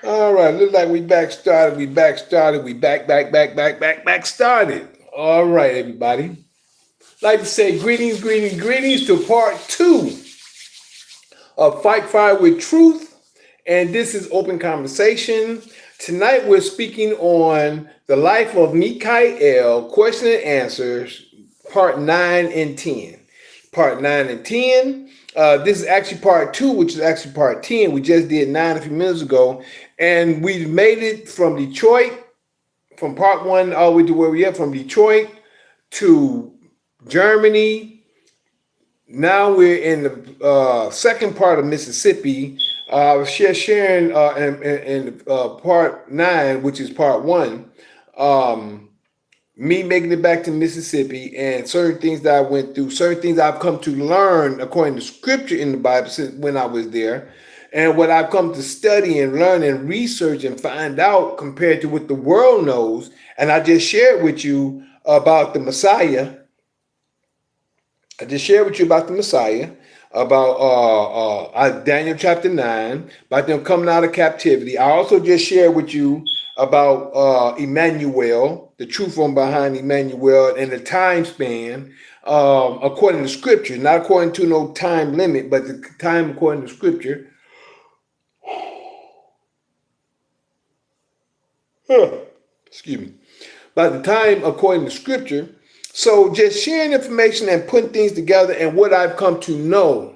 All right, look like we back started. We back started. We back started. All right, everybody. Like to say greetings to part two of Fight Fire with Truth. And this is Open Conversation. Tonight we're speaking on the life of Mikael, question and answers, part 9 and 10. Part 9 and 10. This is actually part 2, which is actually part 10. We just did 9 a few minutes ago. And we made it from Detroit, from part 1 all the way to where we are, from Detroit to Germany. Now we're in the second part of Mississippi. I was sharing in part 9, which is part 1, um, me making it back to Mississippi and certain things that I went through, certain things I've come to learn according to scripture in the Bible since when I was there, and what I've come to study and learn and research and find out compared to what the world knows. And I just shared with you about the Messiah. I just shared with you about the Messiah, about Daniel chapter 9, about them coming out of captivity. I also just shared with you about Emmanuel, the truth from behind Emmanuel, and the time span according to scripture, not according to no time limit, but the time according to scripture. Excuse me. By the time according to scripture. So just sharing information and putting things together and what I've come to know.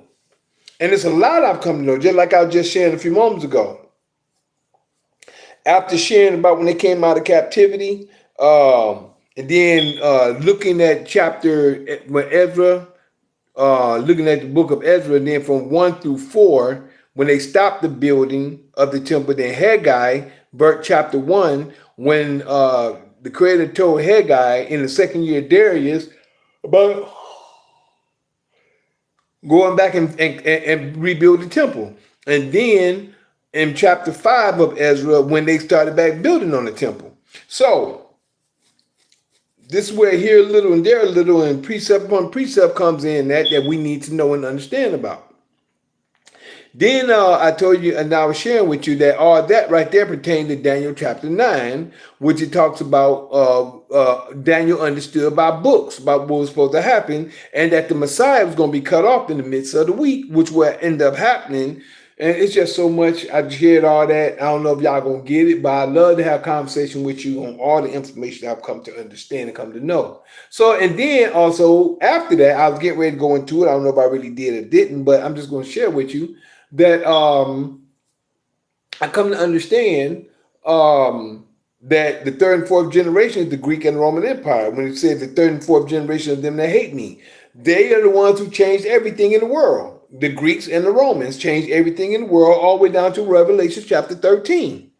And it's a lot I've come to know, just like I was just sharing a few moments ago. After sharing about when they came out of captivity, and then looking at chapter when Ezra, looking at the book of Ezra, and then from 1 through 4, when they stopped the building of the temple, then Haggai, chapter 1, when the Creator told Haggai in the second year of Darius about going back and rebuild the temple. And then in chapter 5 of Ezra, when they started back building on the temple. So this is where here a little and there a little, and precept upon precept comes in that we need to know and understand about. Then I told you, and I was sharing with you that all that right there pertained to Daniel chapter 9, which it talks about Daniel understood by books, about what was supposed to happen, and that the Messiah was going to be cut off in the midst of the week, which will end up happening. And it's just so much. I shared all that. I don't know if y'all going to get it, but I love to have a conversation with you on all the information I've come to understand and come to know. So, and then also after that, I was getting ready to go into it. I don't know if I really did or didn't, but I'm just going to share with you that I come to understand that the third and fourth generation is the Greek and Roman Empire. When it says the third and fourth generation of them that hate me, they are the ones who changed everything in the world. The Greeks and the Romans changed everything in the world all the way down to Revelation chapter 13,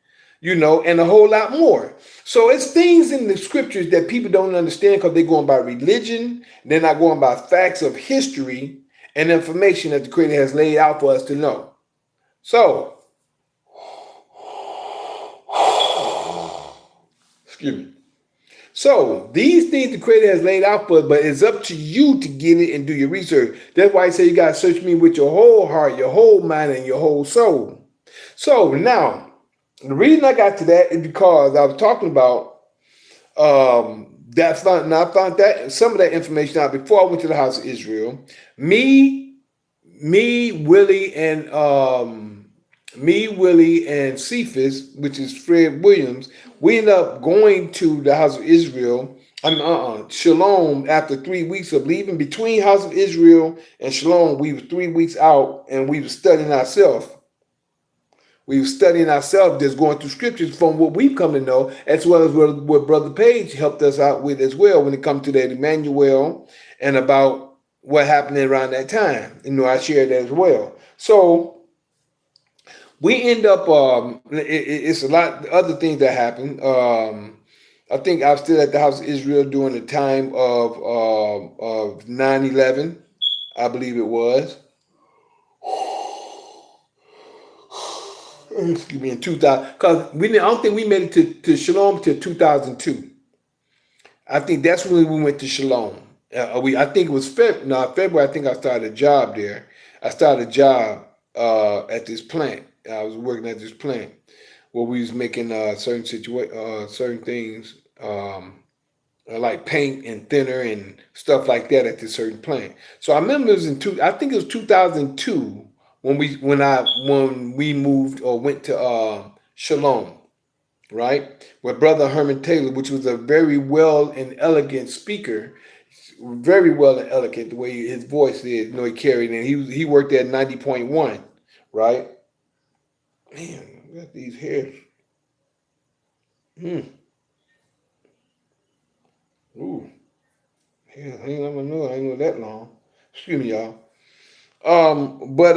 and a whole lot more. So it's things in the scriptures that people don't understand because they're going by religion. They're not going by facts of history and information that the Creator has laid out for us to know. So, excuse me. So these things the Creator has laid out for us, but it's up to you to get it and do your research. That's why I say you got to search me with your whole heart, your whole mind, and your whole soul. So now, the reason I got to that is because I was talking about I found that some of that information out before I went to the house of Israel. Willie, and Cephas, which is Fred Williams, we ended up going to the house of Israel. Shalom. After 3 weeks of leaving, between house of Israel and Shalom, we were 3 weeks out, and we were studying ourselves. Just going through scriptures from what we've come to know, as well as what Brother Page helped us out with as well when it comes to that Emmanuel and about what happened around that time. I shared that as well. So we end up, it's a lot of other things that happened. I think I was still at the house of Israel during the time of 9/11, I believe it was. Excuse me, in 2000, because I don't think we made it to Shalom till 2002. I think that's when we went to Shalom. I think it was February. I think I started a job there. I started a job at this plant. I was working at this plant. where we was making certain things, like paint and thinner and stuff like that at this certain plant. So I remember it was I think it was 2002 when we moved or went to Shalom, right? With Brother Herman Taylor, which was a very well and elegant speaker, very well and elegant the way his voice is, he carried, and he worked at 90.1, right? Man, look at these hairs. Ooh, hell, I ain't know that long. Excuse me, y'all. But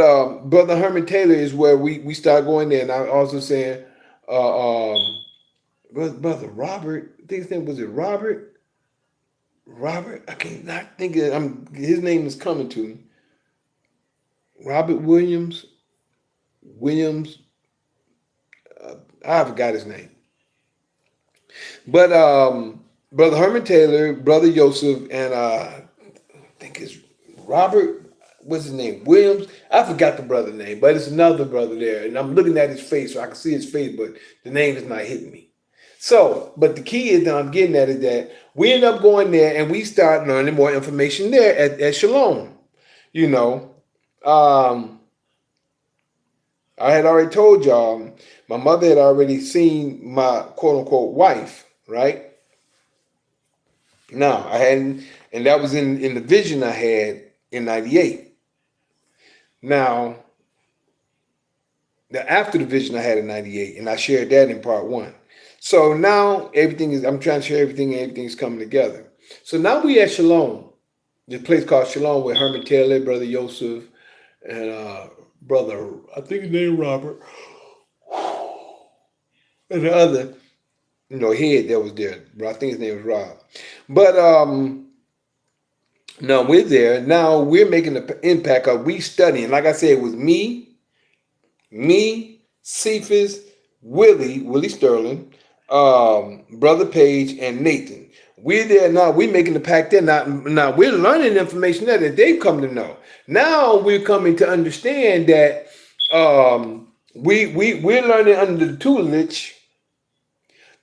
Brother Herman Taylor is where we start going there, and I also saying, Brother Robert, I think his name was it Robert. Robert, I can't not think of it. His name is coming to me. Robert Williams. I forgot his name. But Brother Herman Taylor, Brother Joseph, and I think it's Robert. What's his name? Williams. I forgot the brother name, but it's another brother there, and I'm looking at his face, so I can see his face, but the name is not hitting me. So, but the key is that I'm getting at is that we end up going there and we start learning more information there at Shalom. I had already told y'all, my mother had already seen my quote unquote wife, right? Now, I hadn't, and that was in the vision I had in 98. Now, after the vision I had in 98, and I shared that in part 1. So now I'm trying to share everything, and everything's coming together. So now we at Shalom, this place called Shalom with Herman Taylor, Brother Joseph, and Brother, I think his name Robert, and the other, head that was there. But I think his name was Rob. But now we're there. Now we're making the impact of we studying. Like I said, it was me, Cephas, Willie Sterling, Brother Page, and Nathan. We're there now. We're making the pact there. Now we're learning information there that they've come to know. Now we're coming to understand that we're learning under the tutelage.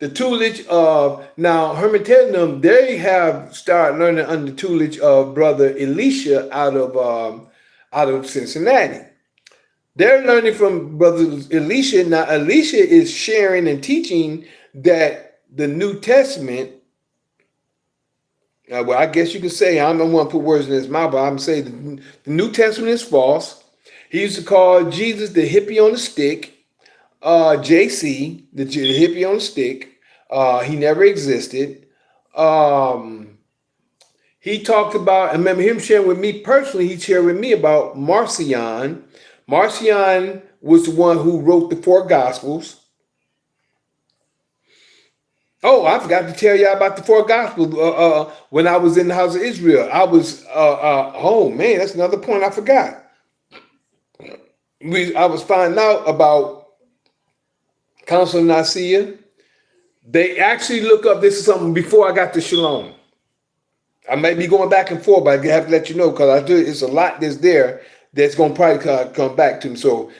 The tutelage of now Herman Taylor, they have started learning under the tutelage of Brother Elisha out of Cincinnati. They're learning from Brother Elisha. Now Elisha is sharing and teaching that the New Testament. Well, I guess you can say, I don't want to put words in his mouth, but I'm saying the New Testament is false. He used to call Jesus the hippie on the stick. JC, the hippie on the stick. He never existed. He talked about, I remember him sharing with me personally, he shared with me about Marcion. Marcion was the one who wrote the 4 Gospels. Oh, I forgot to tell y'all about the 4 Gospels. When I was in the house of Israel, I was, oh man, that's another point I forgot. I was finding out about Council of Nicaea. They actually look up, this is something before I got to Shalom. I might be going back and forth, but I have to let you know because it's a lot that's there that's going to probably come back to me. So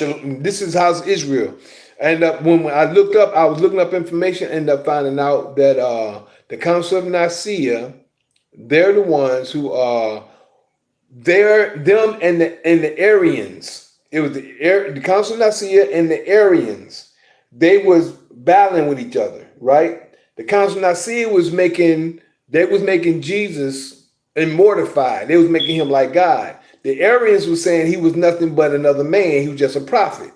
this is House of Israel. And when I looked up, I was looking up information, ended up finding out that the Council of Nicaea, they're the ones who them and the Arians. It was the Council of Nicaea and the Arians. They was battling with each other, right? The Council of Nicaea was making Jesus immortified. They was making him like God. The Arians was saying he was nothing but another man. He was just a prophet.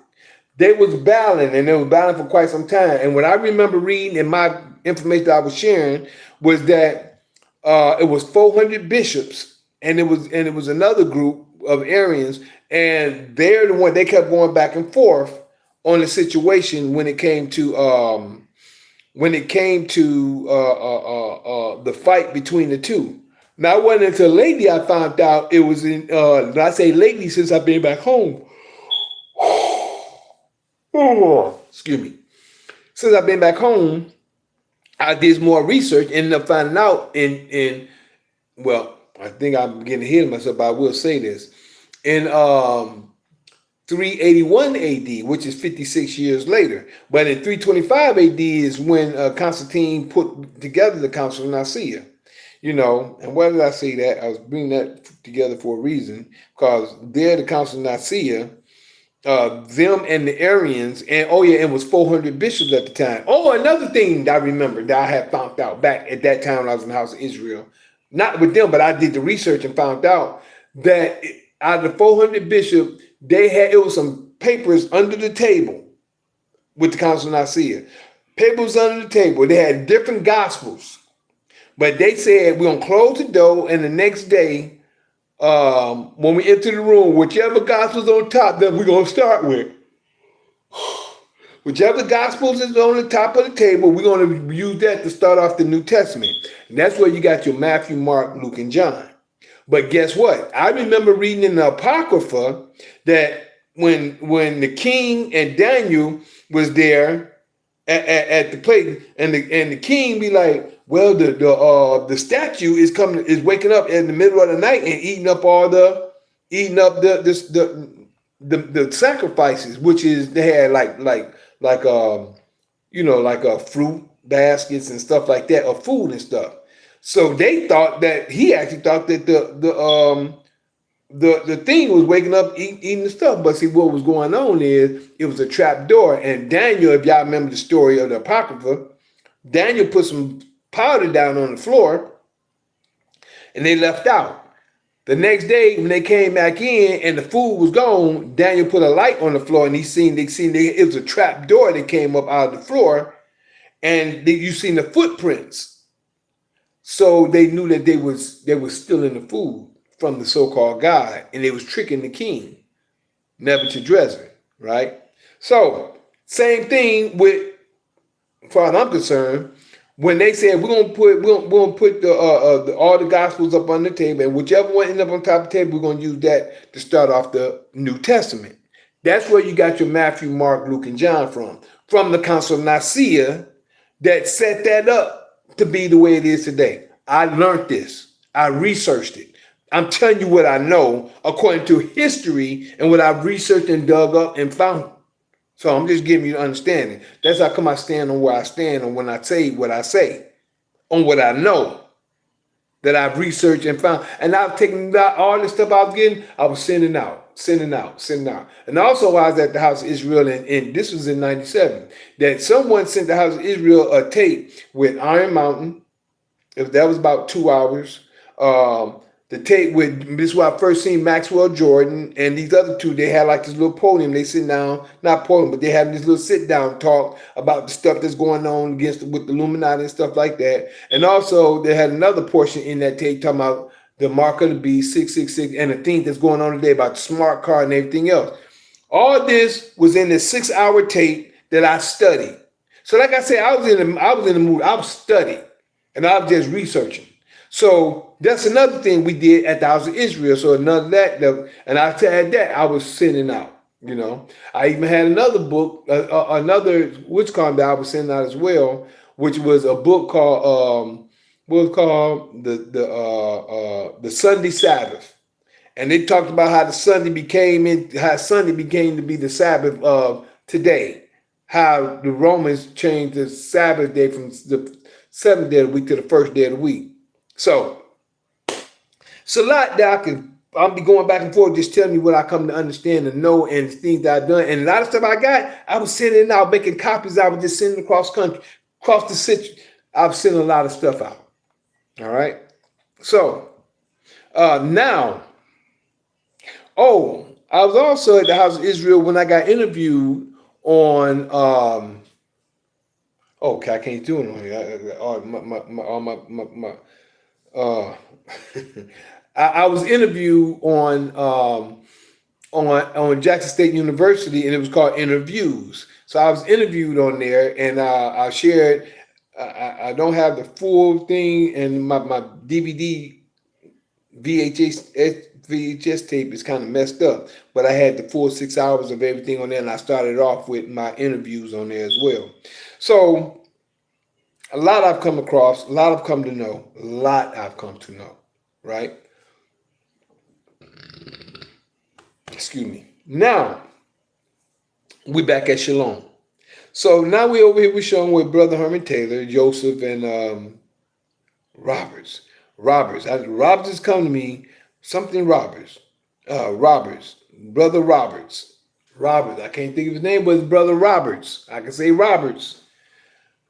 They was battling, and they were battling for quite some time. And what I remember reading in my information that I was sharing was that it was 400 bishops, and it was another group of Arians, and they're the one they kept going back and forth on the situation when it came to the fight between the two. Now, it wasn't until lately I found out it was in. I say lately since I've been back home. Excuse me. Since I've been back home, I did more research and ended up finding out well, I think I'm getting ahead of myself, but I will say this. In 381 AD, which is 56 years later. But in 325 AD is when Constantine put together the Council of Nicaea. You know, and why did I say that? I was bringing that together for a reason, because there, the Council of Nicaea, them and the Arians, and oh yeah, it was 400 bishops at the time. Oh, another thing that I remember that I had found out back at that time when I was in the House of Israel, not with them, but I did the research and found out that out of the 400 bishops, it was some papers under the table with the Council of Nicaea. Papers under the table. They had different gospels, but they said we're gonna close the door, and the next day, when we enter the room, whichever gospel's on top that we're going to start with. Whichever gospels is on the top of the table, we're going to use that to start off the New Testament. And that's where you got your Matthew, Mark, Luke, and John. But guess what? I remember reading in the Apocrypha that when the king and Daniel was there at the place, and the king be like, well, the statue is waking up in the middle of the night and eating up the sacrifices, which is they had like fruit baskets and stuff like that, or food and stuff. So they thought that he actually thought that the thing was waking up eating the stuff. But see, what was going on is it was a trap door. And Daniel, if y'all remember the story of the Apocrypha, Daniel put some powder down on the floor and they left out. The next day, when they came back in and the food was gone, Daniel put a light on the floor and they seen it was a trap door that came up out of the floor, and you seen the footprints. So they knew that they was stealing the food from the so-called God, and they was tricking the king, Nebuchadnezzar, right? So same thing with, as far as I'm concerned, when they said we're gonna put all the gospels up on the table, and whichever one ends up on top of the table, we're gonna use that to start off the New Testament. That's where you got your Matthew, Mark, Luke, and John from the Council of Nicaea that set that up to be the way it is today. I learned this. I researched it. I'm telling you what I know according to history and what I've researched and dug up and found. So I'm just giving you the understanding. That's how come I stand on where I stand, and when I say what I say, on what I know that I've researched and found. And I've taken all the stuff I was getting, I was sending out. And also I was at the House of Israel, and this was in 97, that someone sent the House of Israel a tape with Iron Mountain. That was about 2 hours. The tape with, this is where I first seen Maxwell Jordan and these other two. They had like this little podium. They sit down, not podium, but they had this little sit down talk about the stuff that's going on with the Illuminati and stuff like that. And also they had another portion in that tape talking about the mark of the beast, 666, and the thing that's going on today about the smart card and everything else. All this was in the 6 hour tape that I studied. So like I said, I was in the mood. I was studying and I was just researching. So that's another thing we did at the House of Israel. So and I said that I was sending out, you know. I even had another book, another witchcraft that I was sending out as well, which was a book called the Sunday Sabbath, and they talked about how Sunday became to be the Sabbath of today. How the Romans changed the Sabbath day from the seventh day of the week to the first day of the week. So it's a lot that I'll be going back and forth, just telling you what I come to understand and know and things that I've done. And a lot of stuff I got, I was sending out, making copies. I was just sending across country, across the city. I was sending a lot of stuff out. All right. So now, I was also at the House of Israel when I got interviewed on okay, I can't do it on here. I was interviewed on Jackson State University, and it was called Interviews. So I was interviewed on there, and I shared. I don't have the full thing, and my DVD VHS tape is kind of messed up, but I had the full 6 hours of everything on there, and I started off with my interviews on there as well. So a lot I've come across, a lot I've come to know, right? Excuse me. Now, We back at Shalom. So now we over here with Shalom with Brother Herman Taylor, Joseph, and Roberts. Roberts has come to me. Something Roberts. Brother Roberts. Roberts. I can't think of his name, but it's Brother Roberts. I can say Roberts.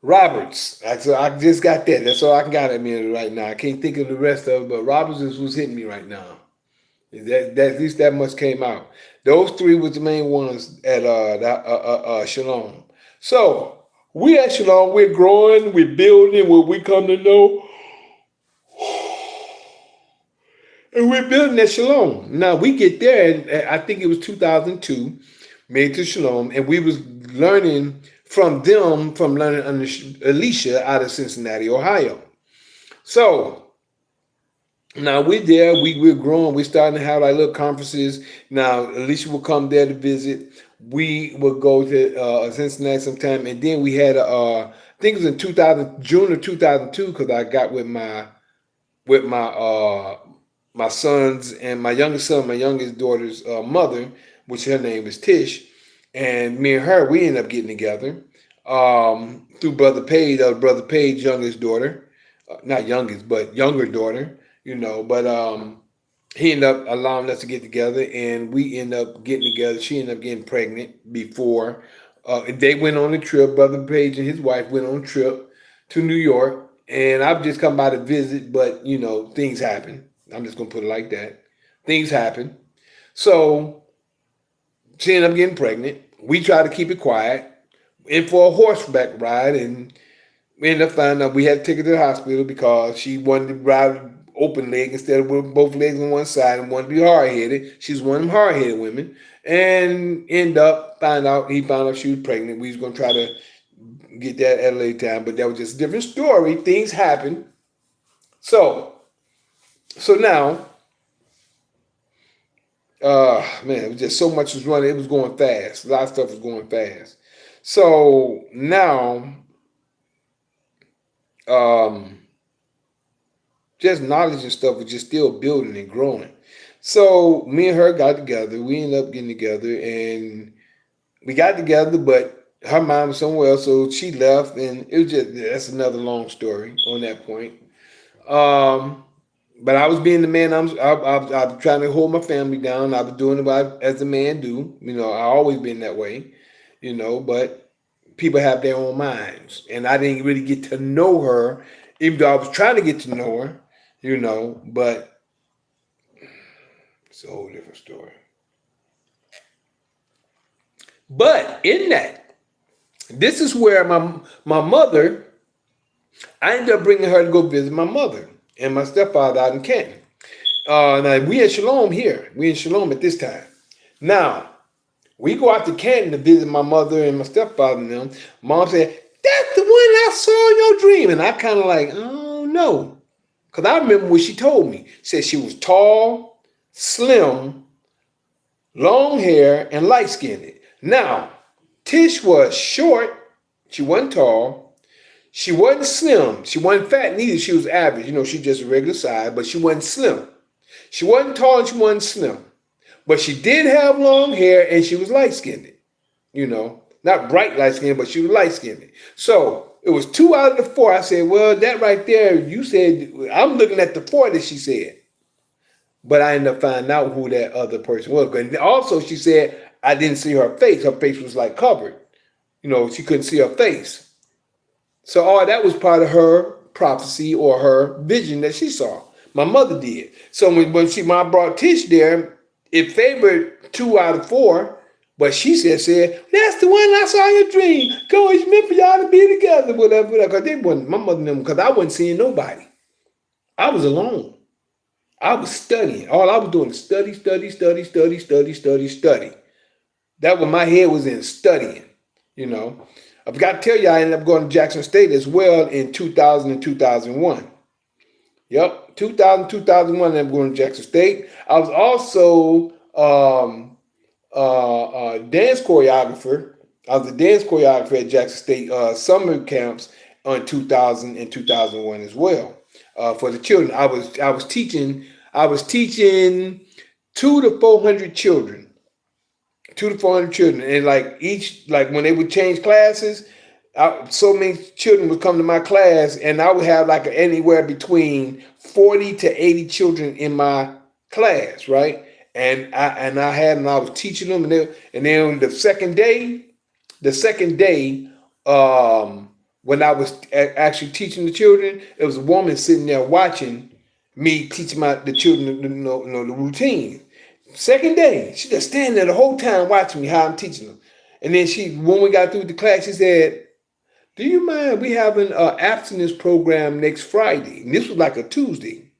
Roberts. So I just got that. That's all I can got at me right now. I can't think of the rest of it, but Roberts is who's hitting me right now. That at least that much came out. Those three was the main ones at Shalom. So we at Shalom, we're growing, we're building what we come to know, and we're building at Shalom. Now we get there, and I think it was 2002, made to Shalom, and we was learning from them, from learning under Alicia out of Cincinnati, Ohio. So now we're there, we're growing, we're starting to have like little conferences. Now Alicia will come there to visit. We would go to Cincinnati sometime, and then we had I think it was in June of 2002, because I got with my my sons and my youngest son, my youngest daughter's mother, which her name is Tish, and me and her, we ended up getting together through Brother Page's youngest daughter, not youngest, but younger daughter, but he ended up allowing us to get together, and we ended up getting together. She ended up getting pregnant before. They went on a trip. Brother Page and his wife went on a trip to New York, and I've just come by to visit, but, things happen. I'm just going to put it like that. Things happen. So she ended up getting pregnant. We tried to keep it quiet. Went for a horseback ride, and we ended up finding out we had to take her to the hospital because she wanted to ride open leg instead of with both legs on one side and wanted to be hard-headed. She's one of them hard-headed women. And he found out she was pregnant. We was going to try to get that at a later time, but that was just a different story. Things happen. So now, man, it was just so much was running. It was going fast. A lot of stuff was going fast. So now, just knowledge and stuff was just still building and growing. So me and her got together. We ended up getting together, and we got together, but her mom was somewhere else, so she left, and it was that's another long story on that point. But I was being the man. I was trying to hold my family down. I was doing what as a man do. I always been that way. But people have their own minds, and I didn't really get to know her, even though I was trying to get to know her. But it's a whole different story. But in that, this is where my mother, I ended up bringing her to go visit my mother and my stepfather out in Canton. Now, we in Shalom here. We in Shalom at this time. Now, we go out to Canton to visit my mother and my stepfather and them. Mom said, "That's the one I saw in your dream." And I kind of like, oh, no. Because I remember what she told me. She said she was tall, slim, long hair, and light-skinned. Now, Tish was short. She wasn't tall. She wasn't slim. She wasn't fat neither. She was average. She just a regular size, but she wasn't slim. She wasn't tall and she wasn't slim. But she did have long hair, and she was light-skinned. Not bright light-skinned, but she was light-skinned. So it was 2 out of the 4. I said, well, that right there, you said, I'm looking at the 4 that she said. But I ended up finding out who that other person was. And also, she said, I didn't see her face. Her face was like covered. She couldn't see her face. So all that was part of her prophecy or her vision that she saw. My mother did. So when I brought Tish there, it favored 2 out of 4. But she said, that's the one I saw in your dream. Go, it's meant for y'all to be together, whatever. Because they wasn't, my mother and them, because I wasn't seeing nobody. I was alone. I was studying. All I was doing is study. That what my head was in, studying. I forgot to tell you, I ended up going to Jackson State as well in 2000 and 2001. Yep, 2000, 2001, I ended up going to Jackson State. I was also dance choreographer. I was a dance choreographer at Jackson State summer camps on 2000 and 2001 as well for the children. I was teaching 200 to 400 children 2 to 400 children, and like when they would change classes, so many children would come to my class, and I would have like anywhere between 40 to 80 children in my class, right? And I was teaching them, and then the second day, when I was actually teaching the children, there was a woman sitting there watching me teaching the children the routine. Second day, she just standing there the whole time watching me how I'm teaching them. And then when we got through the class, she said, "Do you mind? We having an abstinence program next Friday." And this was like a Tuesday,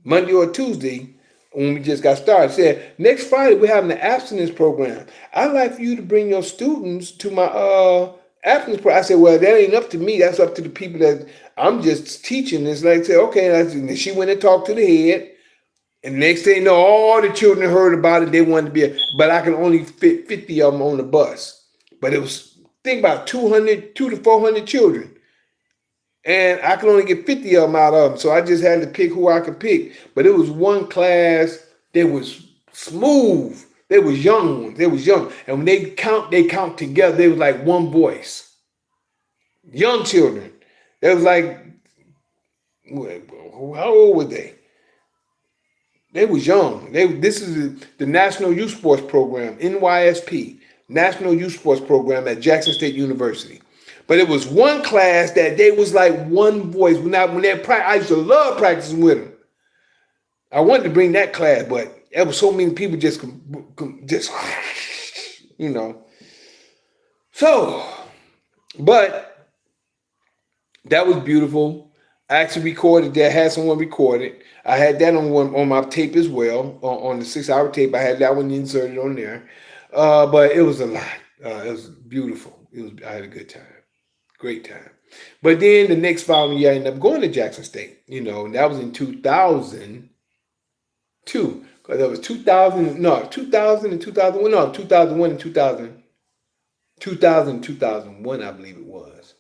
Monday or Tuesday, when we just got started. She said, "Next Friday we're having an abstinence program. I'd like for you to bring your students to my abstinence program." I said, "Well, that ain't up to me. That's up to the people that I'm just teaching." It's like, I said, "Okay." And she went and talked to the head. And next thing you know, all the children heard about it. They wanted to but I could only fit 50 of them on the bus. But it was, think about 200 to 400 children. And I could only get 50 of them out of them. So I just had to pick who I could pick. But it was one class that was smooth. They was young ones. They was young. And when they count together. They was like one voice. Young children. They was like, how old were they? They was young. This is the National Youth Sports Program, NYSP, National Youth Sports Program at Jackson State University. But it was one class that they was like one voice. I used to love practicing with them. I wanted to bring that class, but there was so many people just, you know. So, but that was beautiful. I actually recorded that, had someone record it. I had that on my tape as well, on the 6-hour tape. I had that one inserted on there. But it was a lot. It was beautiful. I had a good time. Great time. But then the next following year, I ended up going to Jackson State. And that was in 2002. Because that was 2000 and 2001. No, 2001 and 2000. 2000 and 2001, I believe it was.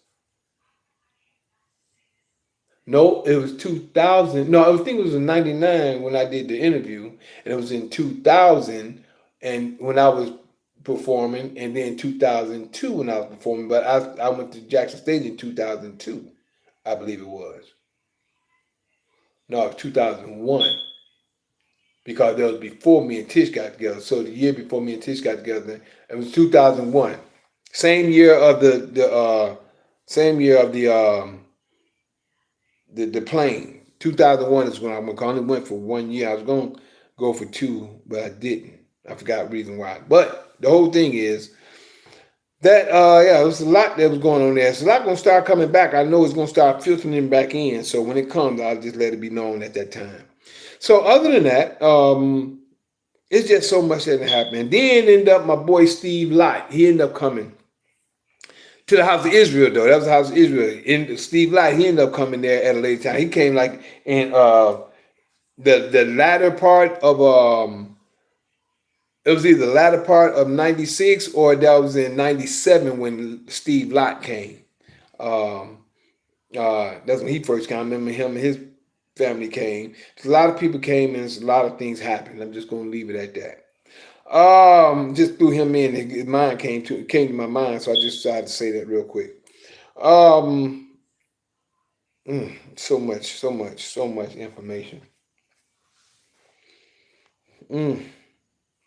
No, it was 2000. No, I think it was in 99 when I did the interview. And it was in 2000 and when I was performing, and then 2002 when I was performing. But I went to Jackson State in 2002, I believe it was. No, it was 2001. Because that was before me and Tish got together. So the year before me and Tish got together, it was 2001. Same year of the plane. 2001 is when I only went for 1 year. I was going to go for 2, but I didn't. I forgot the reason why. But the whole thing is that, it was a lot that was going on there. It's a lot going to start coming back. I know it's going to start filtering back in. So when it comes, I'll just let it be known at that time. So other than that, it's just so much that happened. And then ended up my boy Steve Lott. He ended up coming to the House of Israel, though. That was the House of Israel. And Steve Lott, he ended up coming there at a later time. He came like in the latter part of it was either the latter part of 96 or that was in 97 when Steve Lott came. That's when he first came. I remember him and his family came. A lot of people came and a lot of things happened. I'm just going to leave it at that. Just threw him in. His mind came to my mind, so I just decided to say that real quick. So much information.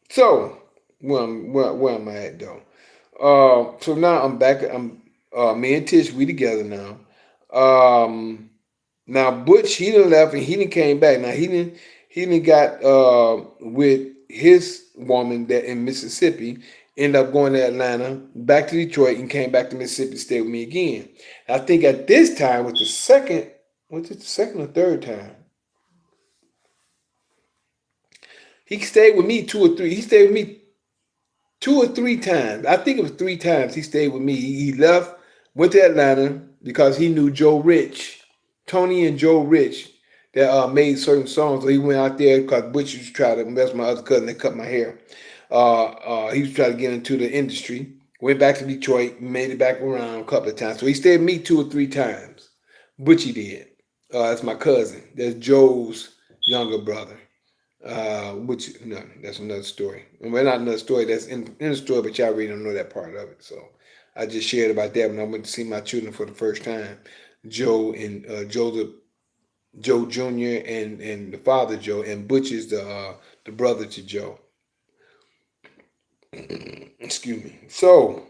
So where am I at though? So now I'm back. Me and Tish, we together now. Now Butch, he done left and he done came back. Now he done got with his woman that in Mississippi, ended up going to Atlanta, back to Detroit, and came back to Mississippi to stay with me again. I think at this time was the second or third time. He stayed with me 2 or 3. He stayed with me 2 or 3 times. I think it was 3 times he stayed with me. He left, went to Atlanta because he knew Joe Rich, Tony and Joe Rich, that made certain songs. So he went out there because Butch used to try to mess my other cousin that cut my hair. He was trying to get into the industry. Went back to Detroit, made it back around a couple of times. So he stayed with me 2 or 3 times. Butchie did. That's my cousin. That's Joe's younger brother. Which no, that's another story. Well, not another story. That's in the story, but y'all really don't know that part of it. So I just shared about that when I went to see my children for the first time. Joe and Joe Jr. and the father Joe, and Butch is the brother to Joe. Excuse me. So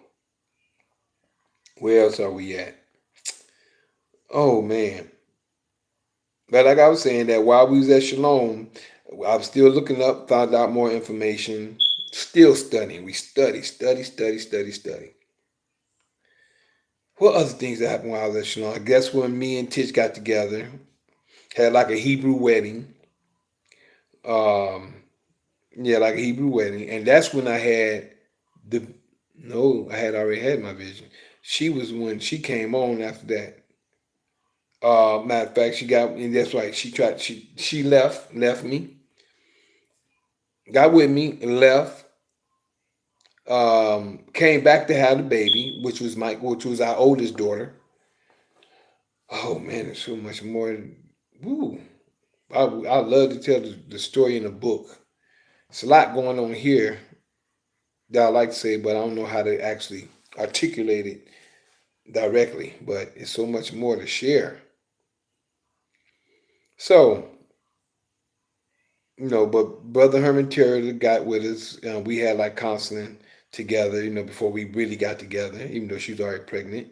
where else are we at? Oh man. But like I was saying, that while we was at Shalom, I was still looking up, found out more information, still studying. We study. What other things that happened while I was at Shalom? I guess when me and Tish got together, had like a Hebrew wedding. Um, yeah, like a Hebrew wedding, and that's when I had the. No, I had already had my vision. She was when she came on after that. Matter of fact, she got, and that's right. She left me, got with me, and left. Came back to have the baby, which was our oldest daughter. Oh man, there's so much more. Woo! I love to tell the story in a book. It's a lot going on here that I like to say, but I don't know how to actually articulate it directly. But it's so much more to share. So, but Brother Herman Terry got with us. We had like counseling together, before we really got together, even though she was already pregnant.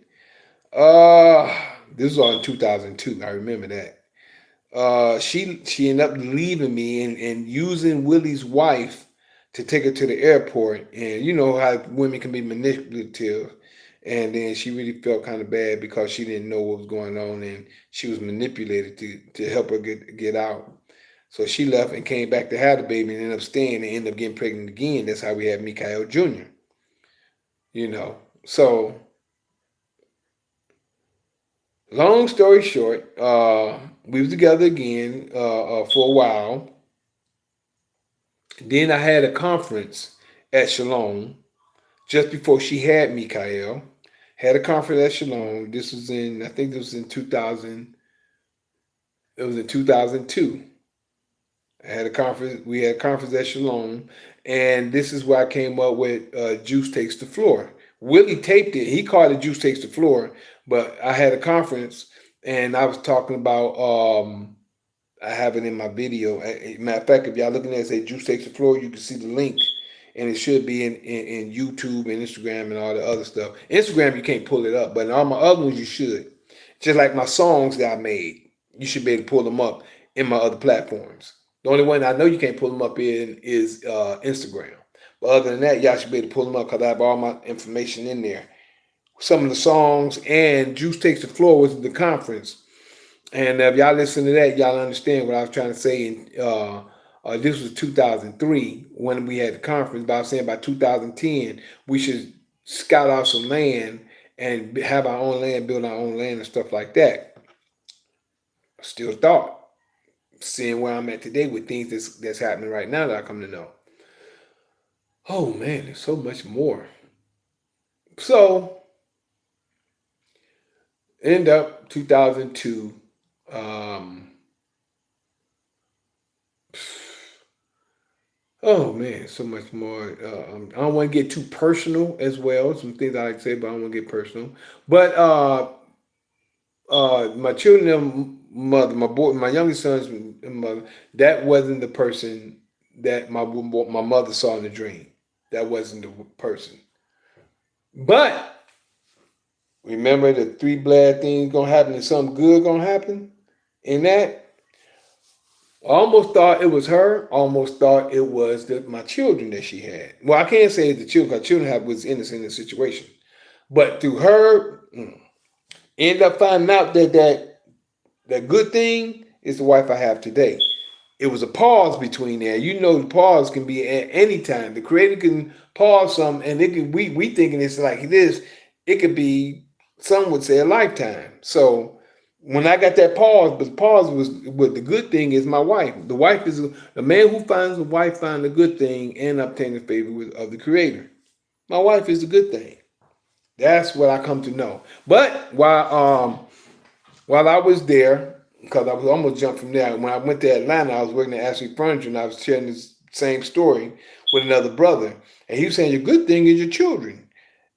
Uh, this was all in 2002. I remember that. She ended up leaving me and using Willie's wife to take her to the airport. And you know how women can be manipulative. And then she really felt kind of bad because she didn't know what was going on, and she was manipulated to help her get out. So she left and came back to have the baby and ended up staying and ended up getting pregnant again. That's how we had Mikael Jr. You know. So long story short, we was together again for a while. Then I had a conference at Shalom just before she had Mikael. Had a conference at Shalom. This was I think this was in 2000. It was in 2002. I had a conference. We had a conference at Shalom, and this is where I came up with "Juice Takes the Floor." Willie taped it. He called it "Juice Takes the Floor," but I had a conference, and I was talking about. I have it in my video. Matter of fact, if y'all looking at it, say "Juice Takes the Floor," you can see the link, and it should be in YouTube and Instagram and all the other stuff. Instagram you can't pull it up, but in all my other ones you should. Just like my songs that I made, you should be able to pull them up in my other platforms. The only one I know you can't pull them up in is Instagram. But other than that, y'all should be able to pull them up because I have all my information in there. Some of the songs and Juice Takes the Floor was the conference. And if y'all listen to that, y'all understand what I was trying to say. This was 2003 when we had the conference. But I was saying by 2010, we should scout out some land and have our own land, build our own land and stuff like that. Still thought. Seeing where I'm at today with things that's happening right now that I come to know. Oh man, there's so much more. So end up 2002. Um, oh man, so much more. I don't want to get too personal as well. Some things I like to say, but I don't want to get personal. But my children, mother, my youngest son's mother, that wasn't the person that my mother saw in the dream. That wasn't the person. But remember the three bad things gonna happen and something good gonna happen. In that, I almost thought it was her. Almost thought it was my children that she had. Well, I can't say the children because children was innocent in the situation. But through her, end up finding out that good thing is the wife I have today. It was a pause between there. You know, the pause can be at any time. The creator can pause something, and it can we thinking it's like this. It could be, some would say, a lifetime. So when I got that pause, but the pause was what the good thing is my wife. The wife is the man who finds a wife find the good thing and obtain the favor of the creator. My wife is a good thing. That's what I come to know. But while I was there, because I was almost jumped from there. When I went to Atlanta, I was working at Ashley Furniture, and I was sharing this same story with another brother, and he was saying, "Your good thing is your children,"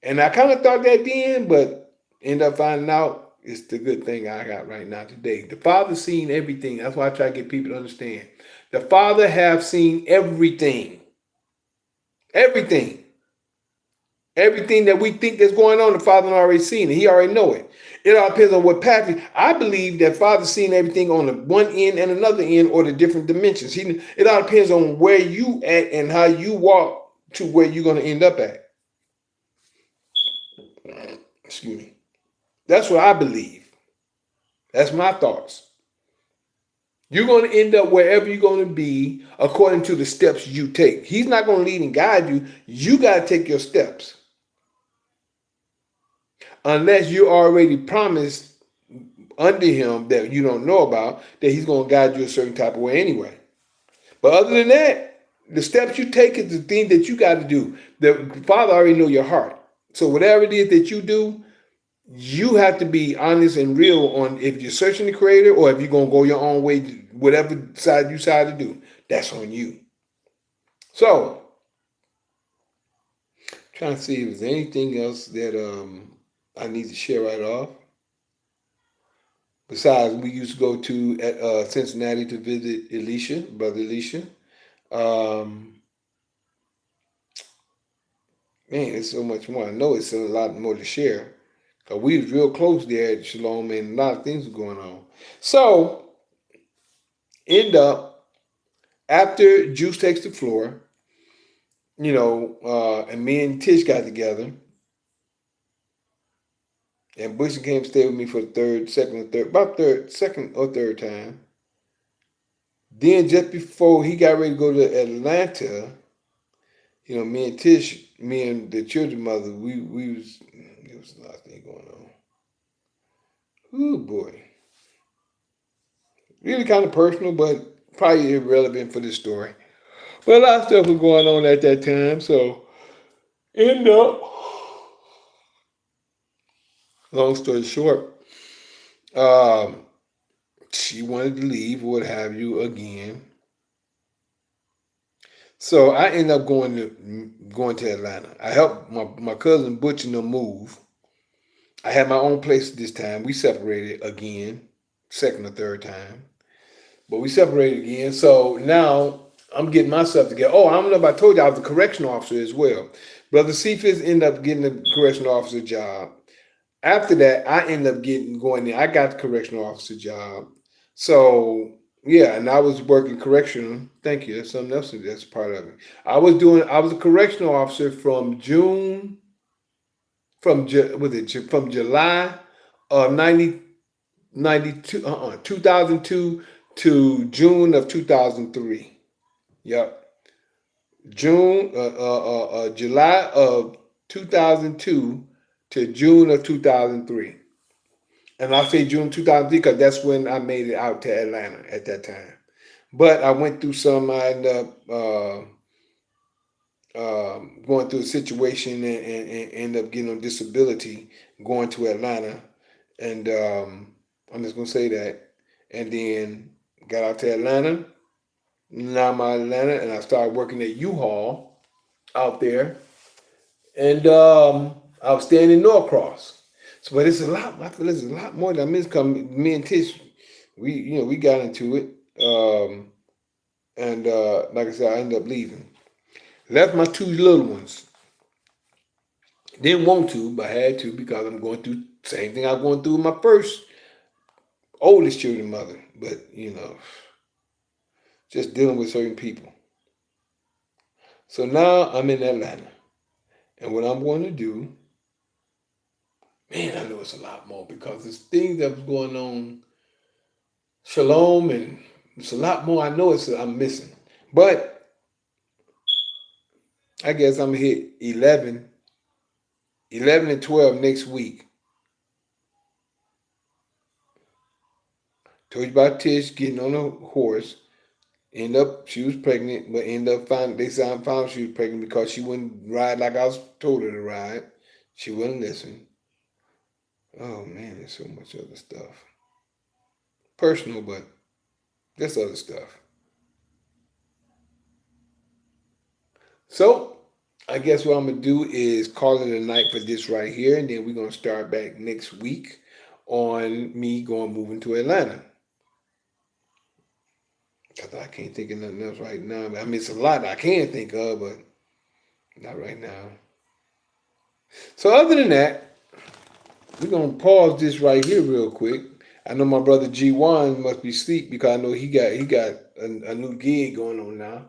and I kind of thought that then, but ended up finding out it's the good thing I got right now today. The Father's seen everything. That's why I try to get people to understand. The Father have seen everything, everything. Everything that we think that's going on, the Father already seen it. He already know it. It all depends on what path. I believe that Father's seen everything on the one end and another end, or the different dimensions. It all depends on where you at and how you walk to where you're going to end up at. Excuse me. That's what I believe. That's my thoughts. You're going to end up wherever you're going to be according to the steps you take. He's not going to lead and guide you. You got to take your steps. Unless you already promised under him that you don't know about, that he's going to guide you a certain type of way anyway. But other than that, the steps you take is the thing that you got to do. The Father already know your heart. So whatever it is that you do, you have to be honest and real on if you're searching the Creator or if you're going to go your own way, whatever side you decide to do. That's on you. So, trying to see if there's anything else that I need to share right off. Besides, we used to go to Cincinnati to visit Elisha, Brother Elisha. Um, Man, it's so much more. I know it's a lot more to share. Cause we was real close there at Shalom, and a lot of things were going on. So, end up after Juice takes the floor, and me and Tish got together, and Bush came stay with me for the second or third time. Then just before he got ready to go to Atlanta, me and Tish, me and the children mother, there was a lot of things going on. Oh boy. Really kind of personal, but probably irrelevant for this story. But a lot of stuff was going on at that time, so end up, long story short, um, she wanted to leave, what have you, again. So I ended up going to Atlanta. I helped my cousin Butch and them move. I had my own place this time. We separated again, second or third time. But we separated again. So now I'm getting myself together. Oh, I don't know if I told you I was a correctional officer as well. Brother Cephas ended up getting a correctional officer job. After that, I ended up going there. I got the correctional officer job. So yeah, and I was working correctional. Thank you. That's something else that's part of it. I was a correctional officer from from July of 2002 to June of 2003. Yep. July of 2002 to June of 2003. And I say June 2003 because that's when I made it out to Atlanta at that time. But I went through I ended up going through a situation and ended up getting on disability going to Atlanta. And I'm just going to say that. And then got out to Atlanta. Now I'm out of Atlanta and I started working at U-Haul out there. And I was staying in Norcross. So, but it's a lot. I feel there's a lot more that I missed. Me and Tish, we got into it. And like I said, I ended up leaving. Left my two little ones. Didn't want to, but had to because I'm going through the same thing I was going through with my first oldest children mother. But just dealing with certain people. So now I'm in Atlanta. And what I'm going to do, man, I know it's a lot more because there's things that was going on, Shalom, and it's a lot more I know I'm missing. But I guess I'm going to hit 11 and 12 next week. Told you about Tish getting on a horse. She was pregnant, but found she was pregnant because she wouldn't ride like I was told her to ride. She wouldn't listen. Oh man, there's so much other stuff. personal, but that's other stuff. So I guess what I'm gonna do is call it a night for this right here, and then we're gonna start back next week on me going moving to Atlanta. Cause I can't think of nothing else right now. I mean, it's a lot I can think of, but not right now. So other than that, we're gonna pause this right here real quick. I know my brother G1 must be asleep because I know he got a new gig going on now,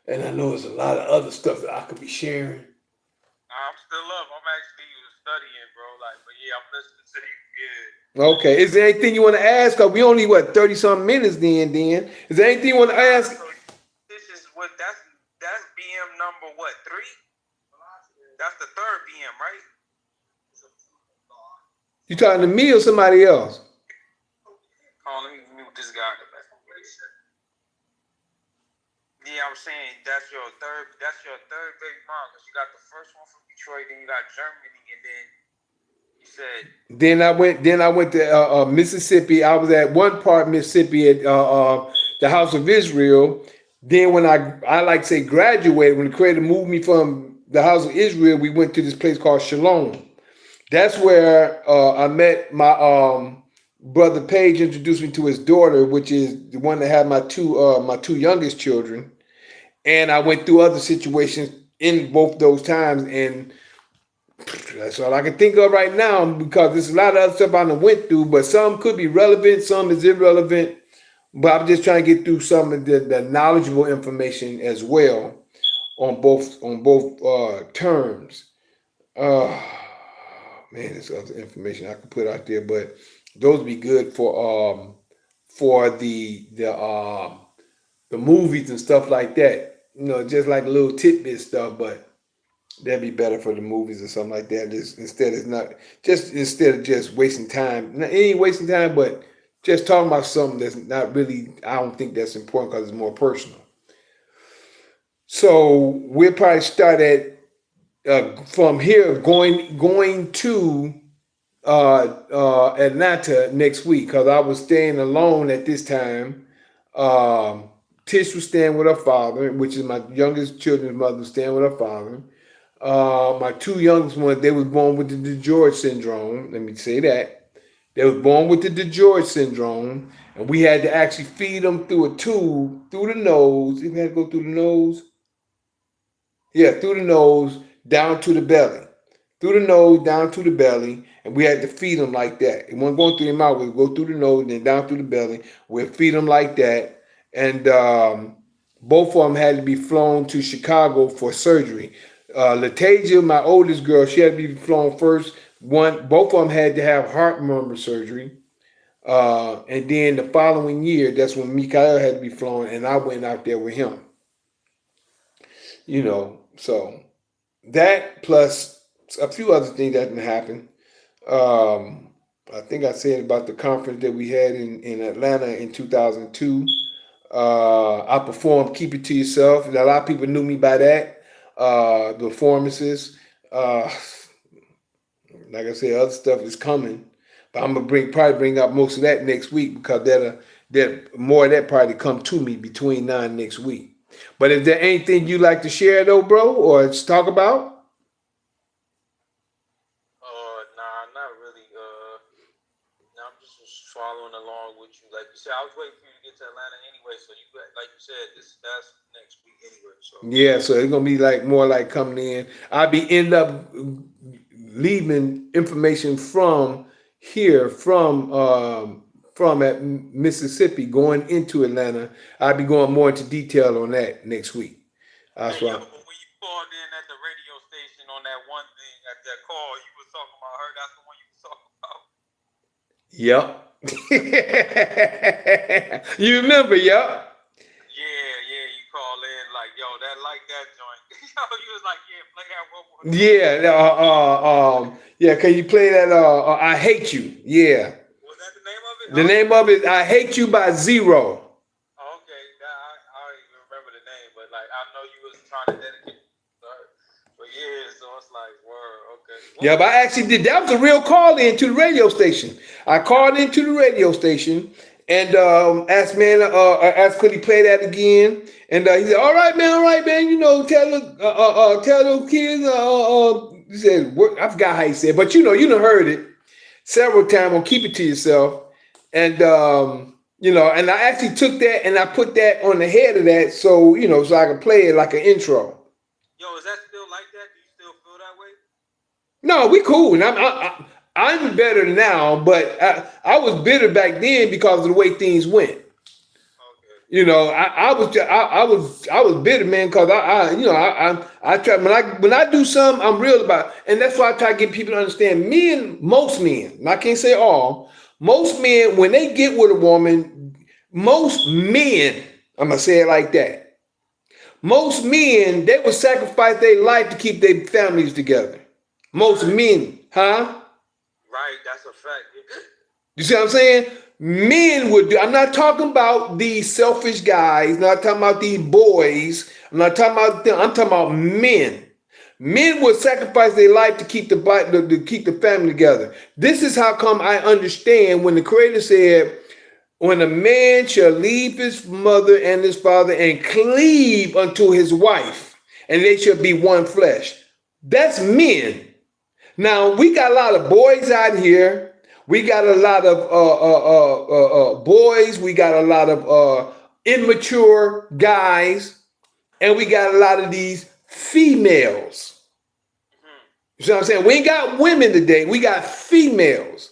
and I know there's a lot of other stuff that I could be sharing. I'm still up. I'm actually studying, bro. Like, but yeah, I'm listening to you. Yeah. Okay, is there anything you want to ask? Cause we only 30 some minutes. Then is there anything you want to ask? So this is what that's BM number what 3? That's the third BM, right? You talking to me or somebody else? Oh, let me mute this guy. Yeah, I'm saying that's your third baby mom, because you got the first one from Detroit, then you got Germany, and then you said. Then I went to Mississippi. I was at one part Mississippi at the House of Israel. Then when I like to say graduated, when the Creator moved me from the House of Israel, we went to this place called Shalom. That's where I met my brother Page. Introduced me to his daughter, which is the one that had my two youngest children. And I went through other situations in both those times, and that's all I can think of right now because there's a lot of other stuff I done went through, but some could be relevant, some is irrelevant. But I'm just trying to get through some of the knowledgeable information as well on both terms. Uh, man, there's other information I could put out there, but those would be good for the movies and stuff like that. Just like little tidbit stuff, but that'd be better for the movies or something like that. Instead of just wasting time. It ain't wasting time, but just talking about something that's not really. I don't think that's important because it's more personal. So we'll probably start at from here, going to Atlanta next week because I was staying alone at this time. Tish was staying with her father, which is my youngest children's mother, was staying with her father. My two youngest ones, they was born with the DeGeorge syndrome. Let me say that. They was born with the DeGeorge syndrome, and we had to actually feed them through a tube, through the nose. You had to go through the nose. Yeah, through the nose, down to the belly. Through the nose, down to the belly, and we had to feed them like that. It wasn't going through their mouth. We'd go through the nose, then down through the belly. We'd feed them like that. And both of them had to be flown to Chicago for surgery. Latasia, my oldest girl, she had to be flown first. Both of them had to have heart murmur surgery. And then the following year, that's when Mikael had to be flown, and I went out there with him. So that plus a few other things that didn't happen. I think I said about the conference that we had in Atlanta in 2002. I performed "Keep It to Yourself." And a lot of people knew me by that. The performances, like I said, other stuff is coming, but I'm gonna probably bring up most of that next week because that more of that probably come to me between now and next week. But is there anything you like to share though, bro, or just talk about? Nah, not really. I'm just following along with you. Like you said, I was waiting for you to get to Atlanta anyway. So like you said, that's next week anyway. So Yeah, so it's gonna be like more like coming in. I'll be end up leaving information from here from at Mississippi going into Atlanta. I'll be going more into detail on that next week. That's yeah, why. but when you called in at the radio station on that one thing at that call, you was talking about her. That's the one you was talking about. Yep. You remember, yep. Yeah, you call in like, yo, that like that joint. Yo, you was like, yeah, play that one more time. Yeah, yeah. Can you play that? I hate you. Yeah. Was that the name of it? The name of it, I hate you by Zero. Okay, I don't even remember the name, but like I know you was trying to dedicate to her for years, so it's like, word, okay. Yeah, but I actually did. That was a real call in to the radio station. I called into the radio station And asked man, asked could he play that again? And he said, all right, man. You know, tell those kids. He said, I forgot how he said, but you done heard it several times. On keep it to yourself. And and I actually took that and I put that on the head of that, so so I can play it like an intro. Yo, is that still like that? Do you still feel that way? No, we cool, and I'm better now, but I was bitter back then because of the way things went. Okay. I was bitter, man, because I try when I do something, I'm real about it. And that's why I try to get people to understand. Most men, and I can't say all, most men, when they get with a woman, most men, I'm gonna say it like that. Most men, they will sacrifice their life to keep their families together. Most men, huh? Right, that's a fact. You see what I'm saying? Men would do. I'm not talking about these selfish guys. Not talking about these boys. I'm not talking about them. I'm talking about men. Men would sacrifice their life to keep the family together. This is how come I understand when the Creator said, "When a man shall leave his mother and his father and cleave unto his wife, and they shall be one flesh." That's men. Now we got a lot of boys out here. We got a lot of boys. We got a lot of immature guys, and we got a lot of these females. You know what I'm saying? We ain't got women today. We got females.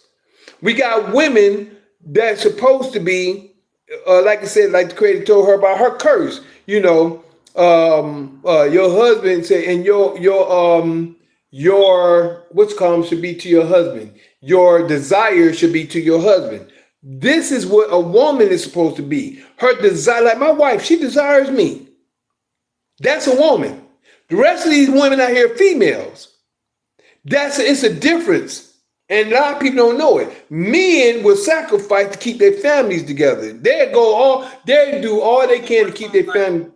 We got women that's supposed to be, like I said, like the Creator told her about her curse. Your husband said, and your what's called should be to your husband. Your desire should be to your husband. This is what a woman is supposed to be. Her desire, like my wife, she desires me. That's a woman. The rest of these women out here, females. It's a difference. And a lot of people don't know it. Men will sacrifice to keep their families together. They do all they can to keep their family.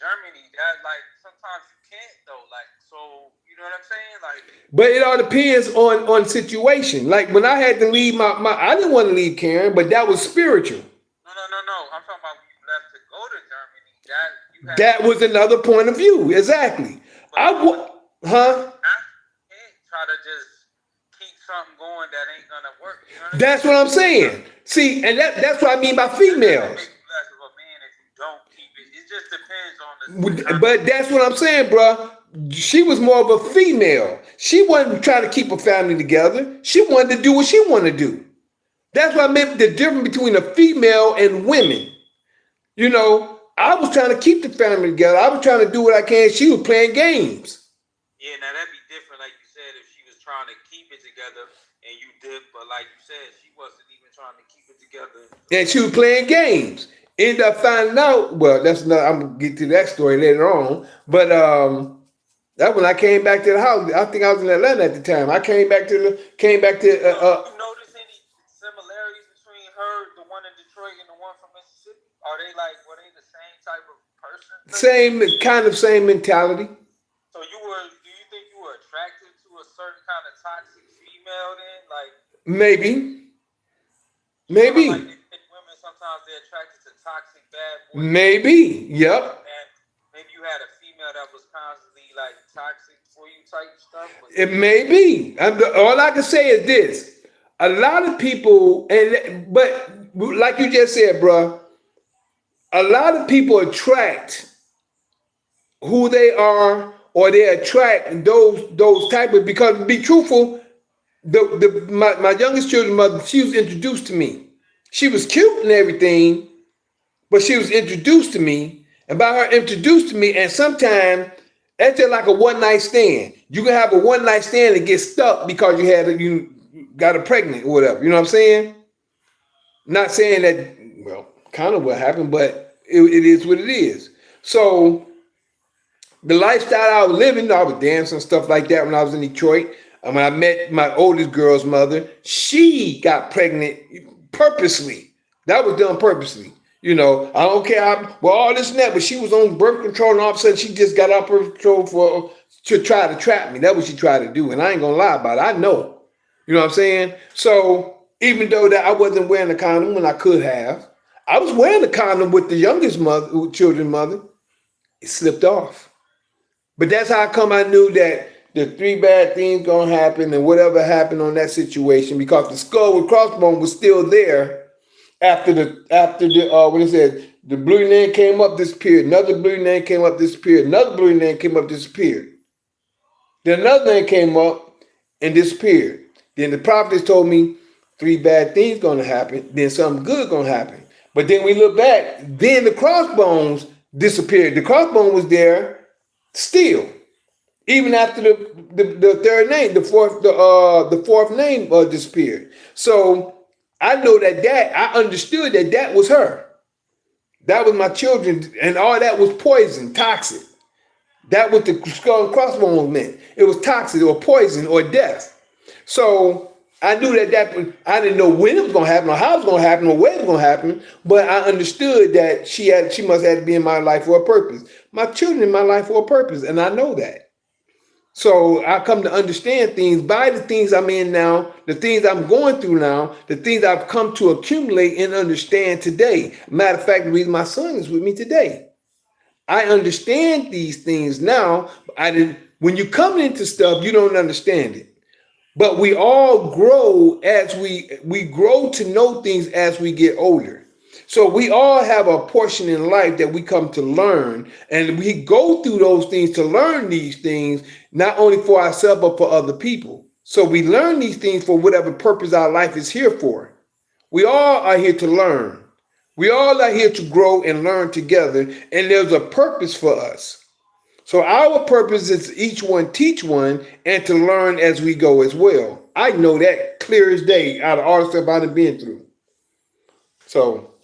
Germany, that like sometimes you can't though. Like, so you know what I'm saying? Like, but it all depends on situation. Like when I had to leave my I didn't want to leave Karen, but that was spiritual. No. I'm talking about when you left to go to Germany. That was another point of view. Exactly. Huh? Try to just keep something going that ain't gonna work. You know that's what I'm saying. See, and that's what I mean by females. It just depends on the. But that's what I'm saying, bro. She was more of a female. She wasn't trying to keep a family together. She wanted to do what she wanted to do. That's what I meant the difference between a female and women. I was trying to keep the family together. I was trying to do what I can. She was playing games. Yeah, now that'd be different, like you said, if she was trying to keep it together and you did, but like you said, she wasn't even trying to keep it together. And she was playing games. Ended up finding out, well, that's not, I'm gonna get to that story later on. But that when I came back to the house, I think I was in Atlanta at the time. I came back to. You notice any similarities between her, the one in Detroit, and the one from Mississippi? Were they the same type of person? Same mentality. So do you think you were attracted to a certain kind of toxic female then? Like maybe. Like women sometimes they're attracted to toxic bad boys. Maybe. Yep. And maybe you had a female that was constantly like toxic for you type stuff. It may be. All I can say is this: a lot of people, but like you just said, bro, a lot of people attract who they are, or they attract those type of. Because to be truthful, my youngest children's mother, she was introduced to me. She was cute and everything, but she was introduced to me. And by her introduced to me, and sometimes that's just like a one night stand. You can have a one night stand and get stuck because you got her pregnant or whatever. You know what I'm saying? Not saying that, well, kind of what happened, but it is what it is. So the lifestyle I was living, I was dancing and stuff like that when I was in Detroit. And when I met my oldest girl's mother, she got pregnant purposely. That was done purposely. I don't care all this and that, but she was on birth control, and all of a sudden she just got off birth control to try to trap me. That's what she tried to do, and I ain't gonna lie about it. I know. You know what I'm saying? So Even though that I wasn't wearing a condom when I could have. I was wearing a condom with the youngest mother, children's mother. It slipped off. But that's how come I knew that the three bad things gonna happen and whatever happened on that situation because the skull with crossbone was still there after the when it said the blue name came up, disappeared. Another blue name came up, disappeared. Another blue name came up, disappeared. Then another name came up and disappeared. Then the prophets told me three bad things gonna happen. Then something good gonna happen. But then we look back. Then the crossbones disappeared. The crossbone was there still, even after the third name, the fourth name disappeared. So I know that I understood that was her. That was my children, and all that was poison, toxic. That what the skull and crossbones meant. It was toxic or poison or death. So I knew that I didn't know when it was gonna happen or how it was gonna happen or where it was gonna happen, but I understood that she must have to be in my life for a purpose. My children in my life for a purpose, and I know that. So I come to understand things by the things I'm in now, the things I'm going through now, the things I've come to accumulate and understand today. Matter of fact, the reason my son is with me today. I understand these things now. I didn't. When you come into stuff, you don't understand it. But we all grow as we grow to know things as we get older. So we all have a portion in life that we come to learn, and we go through those things to learn these things, not only for ourselves but for other people. So we learn these things for whatever purpose our life is here for. We all are here to learn. We all are here to grow and learn together, and there's a purpose for us. So our purpose is each one teach one and to learn as we go as well. I know that clear as day out of all the stuff I've been through. So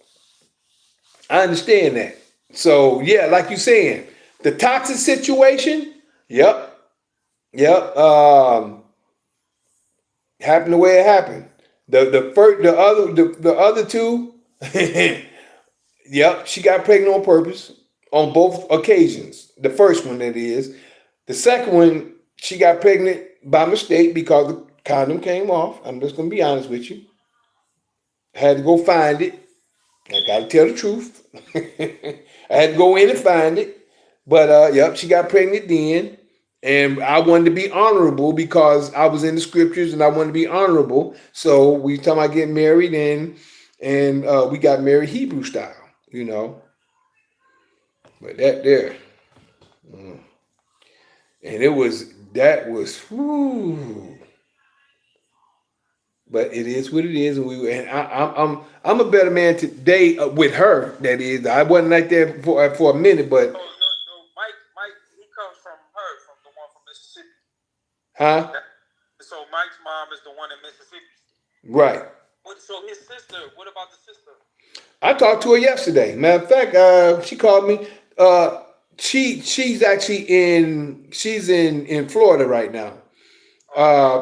I understand that. So yeah, like you're saying, the toxic situation, yep, yep, happened the way it happened. The other two, yep, she got pregnant on purpose on both occasions. The first one, that is. The second one, she got pregnant by mistake because the condom came off. I'm just gonna be honest with you. I had to go find it. I gotta tell the truth. I had to go in and find it. But yep, she got pregnant then. And I wanted to be honorable because I was in the scriptures and I wanted to be honorable. So we talking about getting married and we got married Hebrew style, you know. But that there. And that was whew. But it is what it is, and I'm a better man today with her. That is, I wasn't like that for a minute, but So Mike, he comes from her, from the one from Mississippi. huh? So Mike's mom is the one in Mississippi. Right. So his sister, what about the sister? I talked to her yesterday. Matter of fact, she called me. She's actually in Florida right now.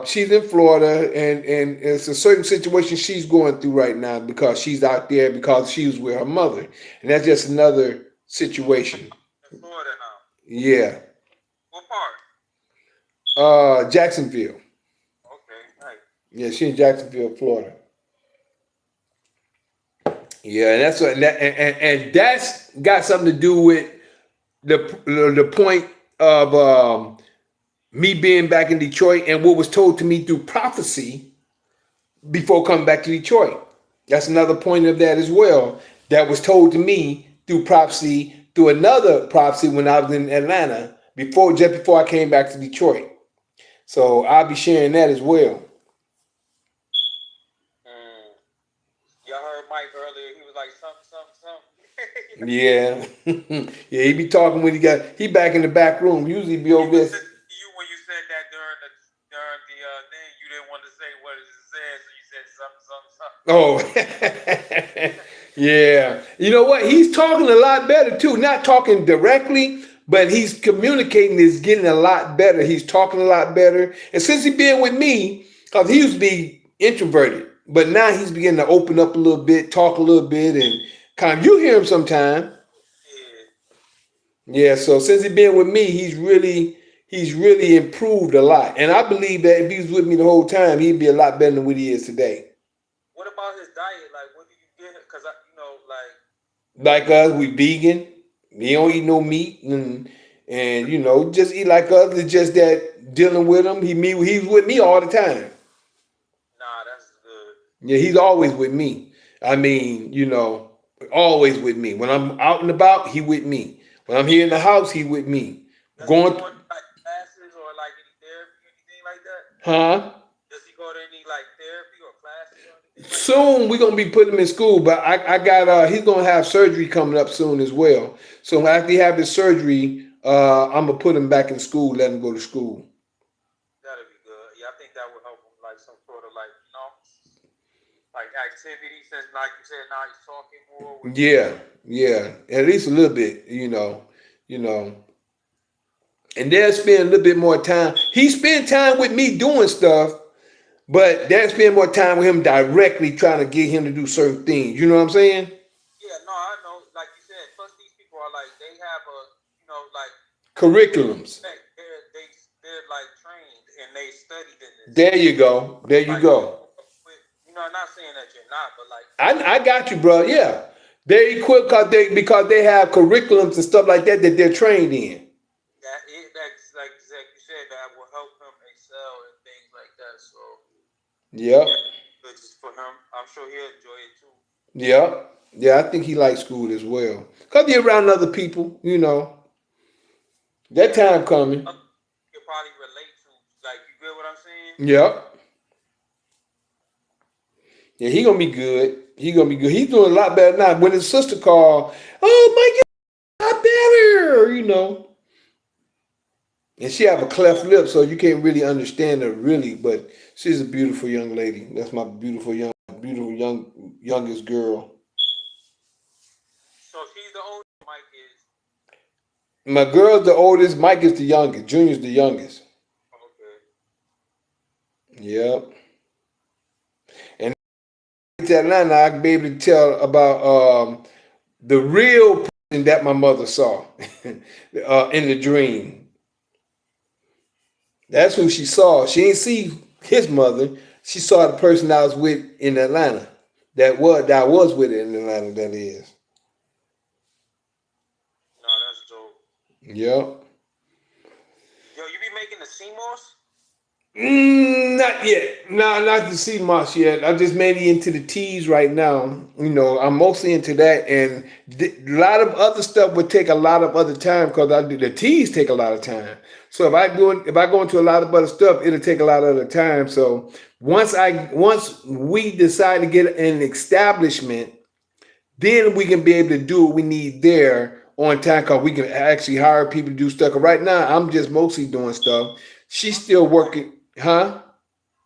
She's in Florida, and it's a certain situation she's going through right now because she's out there because she was with her mother, and that's just another situation. In Florida now. Yeah. What part? Jacksonville. Okay, right. Yeah, she's in Jacksonville, Florida. Yeah, and and that's got something to do with the point of me being back in Detroit and what was told to me through prophecy before coming back to Detroit. That's another point of that as well. That was told to me through prophecy, through another prophecy when I was in Atlanta, just before I came back to Detroit. So I'll be sharing that as well. Y'all heard Mike earlier. He was like, something. Yeah. Yeah, he be talking when he back in the back room. Usually be over there. You when you said that during the thing, you didn't want to say what it said, so you said something. Oh, yeah. You know what? He's talking a lot better too. Not talking directly, but he's communicating is getting a lot better. He's talking a lot better. And since he's been with me, because he used to be introverted, but now he's beginning to open up a little bit, talk a little bit, and kind of, you hear him sometime. Yeah, so since he's been with me, he's really improved a lot. And I believe that if he was with me the whole time, he'd be a lot better than what he is today. What about his diet? Like, what do you get? Because Like us, we vegan. We don't eat no meat, and just eat like us. It's just that dealing with him, he's with me all the time. nah, that's good. Yeah, he's always with me. I mean, always with me. When I'm out and about, he with me. When I'm here in the house, he with me. Does he Going, go into like classes or like any therapy or anything like that? huh? Does he go to any like therapy or classes or anything like that? Soon we're gonna be putting him in school, but I got he's gonna have surgery coming up soon as well. So after he have his surgery, I'm gonna put him back in school, let him go to school. That'd be good. Yeah, I think that would help him like some sort of like activity since like you said now he's talking more with Yeah, yeah, at least a little bit, you know, and they'll spend a little bit more time. He spend time with me doing stuff, but they'll spend more time with him directly trying to get him to do certain things. You know what I'm saying? yeah, no, I know. Like you said, plus these people are like they have a like Curriculums. they're like trained and they studied in this. There you go. There you Like go. not saying that you're not, but like I got you, bro. Yeah, they equipped because they have curriculums and stuff like that they're trained in. that's like you said that will help him excel and things like that. So Yep. yeah, good just for him. I'm sure he'll enjoy it too. Yep. Yeah, I think he likes school as well. Cause he around other people, That Yeah, time coming. you probably relate to. Like you get what I'm saying? Yep. Yeah, he gonna be good. He gonna be good. He's doing a lot better now. When his sister called, oh my God, a lot better. And she have a cleft lip, so you can't really understand her really. But she's a beautiful young lady. That's my beautiful youngest girl. So she's the only Mike is My girl's the oldest. Mike is the youngest. Junior's the youngest. okay. Yep. And to Atlanta, I can be able to tell about the real person that my mother saw in the dream. That's who she saw. She didn't see his mother. She saw the person I was with in Atlanta. That I was with in Atlanta. That is. No, that's dope. Yep. Yo, you be making the CMOS? Not yet. No, not the sea moss yet. I just mainly into the teas right now. I'm mostly into that, and a lot of other stuff would take a lot of other time because I do the teas take a lot of time. So if I go into a lot of other stuff, it'll take a lot of other time. So once we decide to get an establishment, then we can be able to do what we need there on time because we can actually hire people to do stuff. 'Cause right now, I'm just mostly doing stuff. She's I'm still saying like working, huh?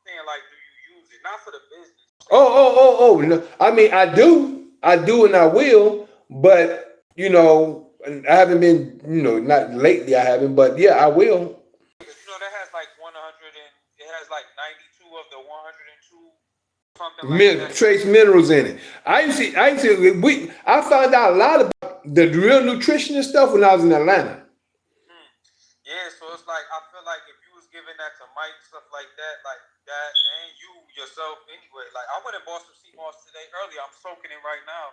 do you use it? Not for the business. I'm Oh, saying oh, oh, oh. No. I mean, I do, and I will. But I haven't been, not lately. I haven't, but yeah, I will. because that has like 100 and it has like 92 of the 102 something like that. Trace minerals in it. I found out a lot about the real nutrition and stuff when I was in Atlanta. Hmm. Yeah, so it's like I feel like if you was giving that to Mike, stuff like that, and you yourself anyway. Like I went and bought some sea moss today earlier. I'm soaking it right now.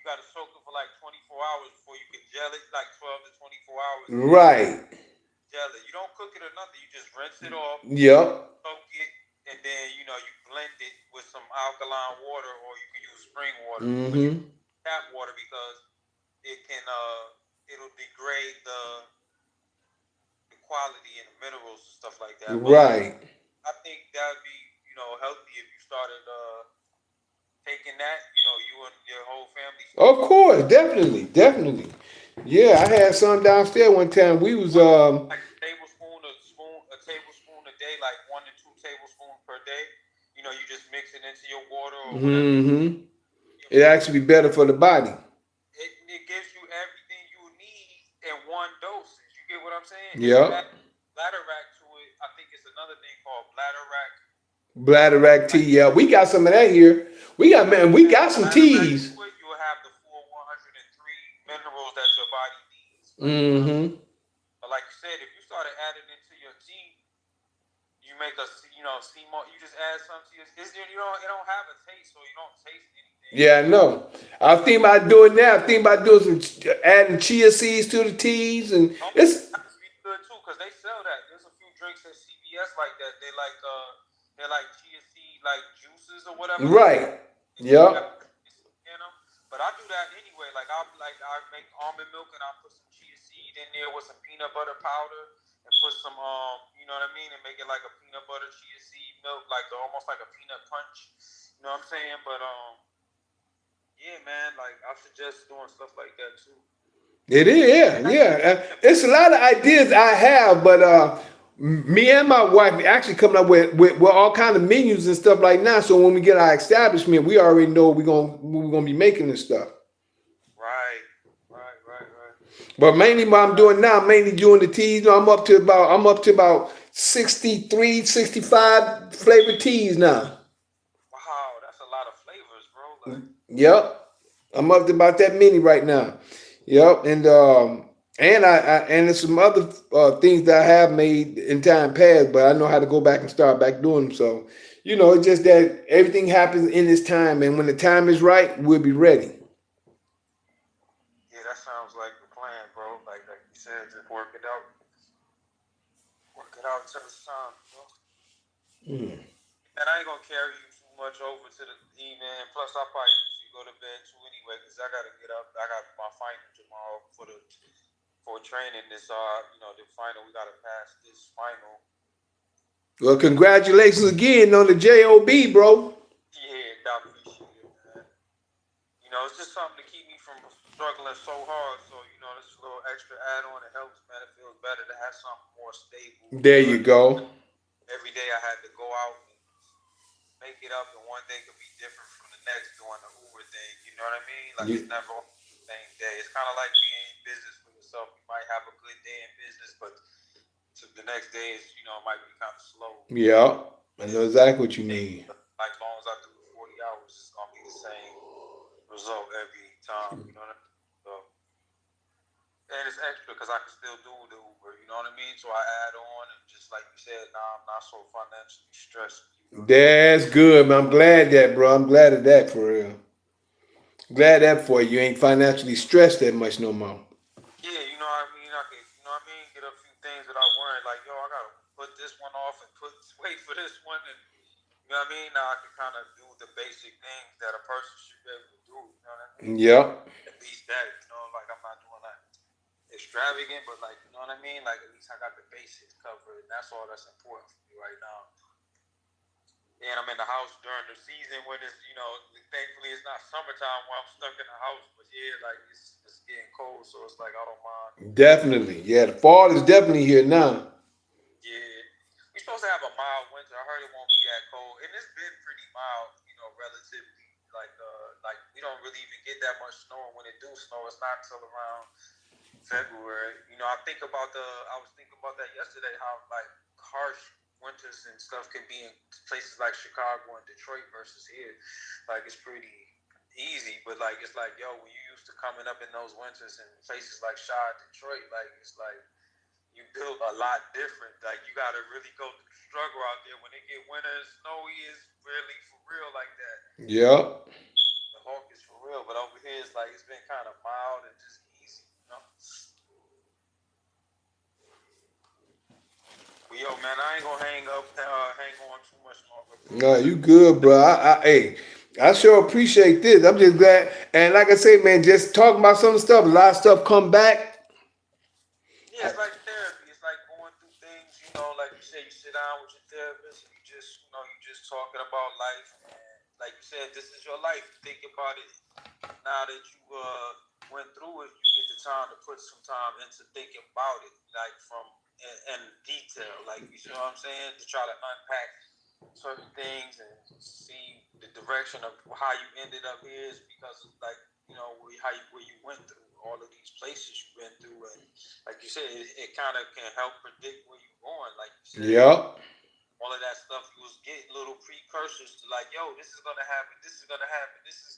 You got to soak it for like 24 hours before you can gel it, like 12 to 24 hours, and then Right. gel it. You don't cook it or nothing. You just rinse it off, Yep. soak it, and then you blend it with some alkaline water, or you can use spring water. But you Mm-hmm. tap water because it'll degrade the quality and the minerals and stuff like that. But like Right. I think that would be healthy if you started taking that. You and your whole family Of started course, definitely, definitely. Yeah, I had some downstairs one time. We was like a tablespoon a day, like 1 to 2 tablespoons per day. You just mix it into your water or whatever. mm-hmm. It actually be better for the body. It gives you everything you need in one dosage. You get what I'm saying? If you Yep. add bladder rack to it, I think it's another thing called bladder rack. Bladder tea. Like Yeah, we got some of that here. We got some bladder rack to teas. it, you'll have the full 103 minerals that your body needs. Like Mm-hmm. but like you said, if you started adding into your tea, you make a sea moss. You just add something to your. It don't have a taste, so you don't taste anything. Yeah, I know. I was thinking about doing that. I think about doing some adding chia seeds to the teas, and Oh, it's that's be good too, cause they sell that. There's a few drinks at CVS like that. They're like chia seed like juices or whatever like that. right. And then you got Yep. in them. But I do that anyway. I make almond milk and I put some chia seed in there with some peanut butter powder and put some you know what I mean, and make it like a peanut butter chia seed milk, like almost like a peanut punch. You know what I'm saying? But yeah, man, like I suggest doing stuff like that too. It is. Yeah, And yeah. It's a lot of ideas I have, but me and my wife actually coming up with all kind of menus and stuff like that. So when we get our establishment, we already know we're gonna be making this stuff. right, right. But I mainly mean, what I'm doing now, mainly doing the teas. I'm up to about 63, 65 flavored teas now. wow, that's a lot of flavors, bro. Like, Yep. I'm up to about that many right now. Yep. And there's some other things that I have made in time past, but I know how to go back and start back doing them. So, it's just that everything happens in its time, and when the time is right, we'll be ready. yeah, that sounds like the plan, bro. Like you said, just work it out till it's time, bro. Mm. And I ain't gonna carry you too much over to the evening. Plus, I probably usually go to bed too anyway, cause I gotta get up. I got my final tomorrow for training. The final. We gotta pass this final. Well, congratulations again on the job, bro. Yeah, I appreciate it, man. It's just something to keep me from struggling so hard. So, this little extra add-on, it helps, man. It feels better to have something more stable. There you go. Every day I had to go out and make it up, and one day could be different from the next doing the Uber thing. You know what I mean? Like, it's You, never the same day. It's kind of like being in business for yourself. You might have a good day in business, but the next day is, it might be kind of slow. yeah, I know exactly what you mean. Like, as long as I do the 40 hours, it's going to be the same result every time. You know what I mean? So, and it's extra because I can still do the Uber. You know what I mean? So I add on, and just like you said, now I'm not so financially stressed. That's good, man. I'm glad that, bro. I'm glad of that for real. Glad that for you. You ain't financially stressed that much no more. Yeah, you know what I mean? I can, get a few things that I want. Like, yo, I got to put this one off and wait for this one. And, you know what I mean? Now I can kind of do the basic things that a person should be able to do. You know what I mean? Yep. At least that, like I'm not doing that extravagant, but like, you know what I mean? Like, at least I got the basics covered. And that's all that's important for me right now. And I'm in the house during the season when it's, thankfully it's not summertime where I'm stuck in the house. But yeah, like it's getting cold, so it's like I don't mind. Definitely. Yeah, the fall is definitely here now. Yeah, we're supposed to have a mild winter. I heard it won't be that cold, and it's been pretty mild, relatively. Like we don't really even get that much snow. And when it do snow, it's not till around February. I was thinking about that yesterday. How like harsh winters and stuff can be in places like Chicago and Detroit versus here. Like it's pretty easy, but like it's like yo, when you used to coming up in those winters in places like Detroit, like it's like you build a lot different. Like you got to really go through the struggle out there when it get winter and snowy is really for real like that. Yep. The Hawk is for real, but over here it's like it's been kind of mild and just easy. But yo, man, I ain't gonna hang on too much longer. No, you good, bro. Hey, I sure appreciate this. I'm just glad. And like I say, man, just talking about some stuff, a lot of stuff come back. Yeah, it's like therapy. It's like going through things, like you said, you sit down with your therapist and you just talking about life. And like you said, this is your life. Think about it. Now that you went through it, you get the time to put some time into thinking about it, like from in detail. Like, you know what I'm saying? To try to unpack certain things and see the direction of how you ended up here is because of like, where you went through all of these places you've been through, and like you said, it kind of can help predict where you're going. Like you said, Yep. all of that stuff you was getting little precursors to like, yo, this is gonna happen, this is gonna happen, this is,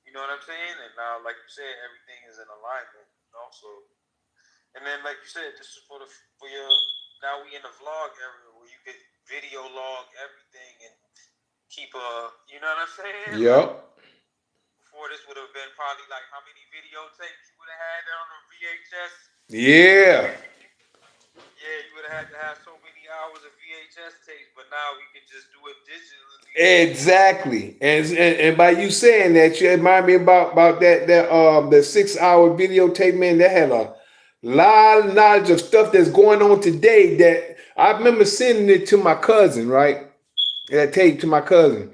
you know what I'm saying? And now, like you said, everything is in alignment, So, and then like you said, this is for your. Now we in the vlog area where you get video log everything and keep you know what I'm saying? Yep. Like, before this would have been probably like how many videotapes you would have had on a VHS? Yeah. Yeah, you would have had to have so many hours of VHS tapes, but now we can just do it digitally. Exactly. And by you saying that, you remind me about the 6 hour videotape, man, that had a lot of knowledge of stuff that's going on today that I remember sending it to my cousin, right? That tape to my cousin.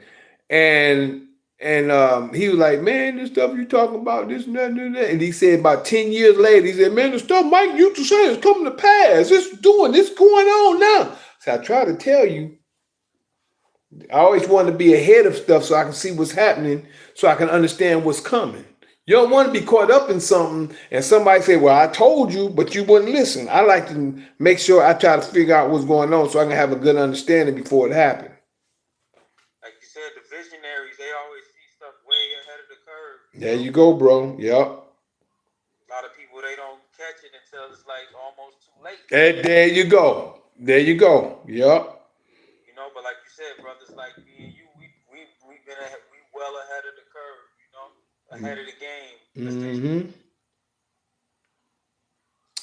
And he was like, man, this stuff you talking about, this and that and that. And he said about 10 years later, he said, man, the stuff Mike used to say is coming to pass. It's going on now. So I try to tell you, I always want to be ahead of stuff so I can see what's happening, so I can understand what's coming. You don't want to be caught up in something and somebody say, well, I told you, but you wouldn't listen. I like to make sure I try to figure out what's going on so I can have a good understanding before it happens. Like you said, the visionaries, they always see stuff way ahead of the curve. There you go, bro. Yep. A lot of people, they don't catch it until it's like almost too late. There you go. There you go. Yep. You know, but like you said, brothers like me and you, we've been ahead, we well ahead of the curve. You know, ahead of the game. Mm-hmm.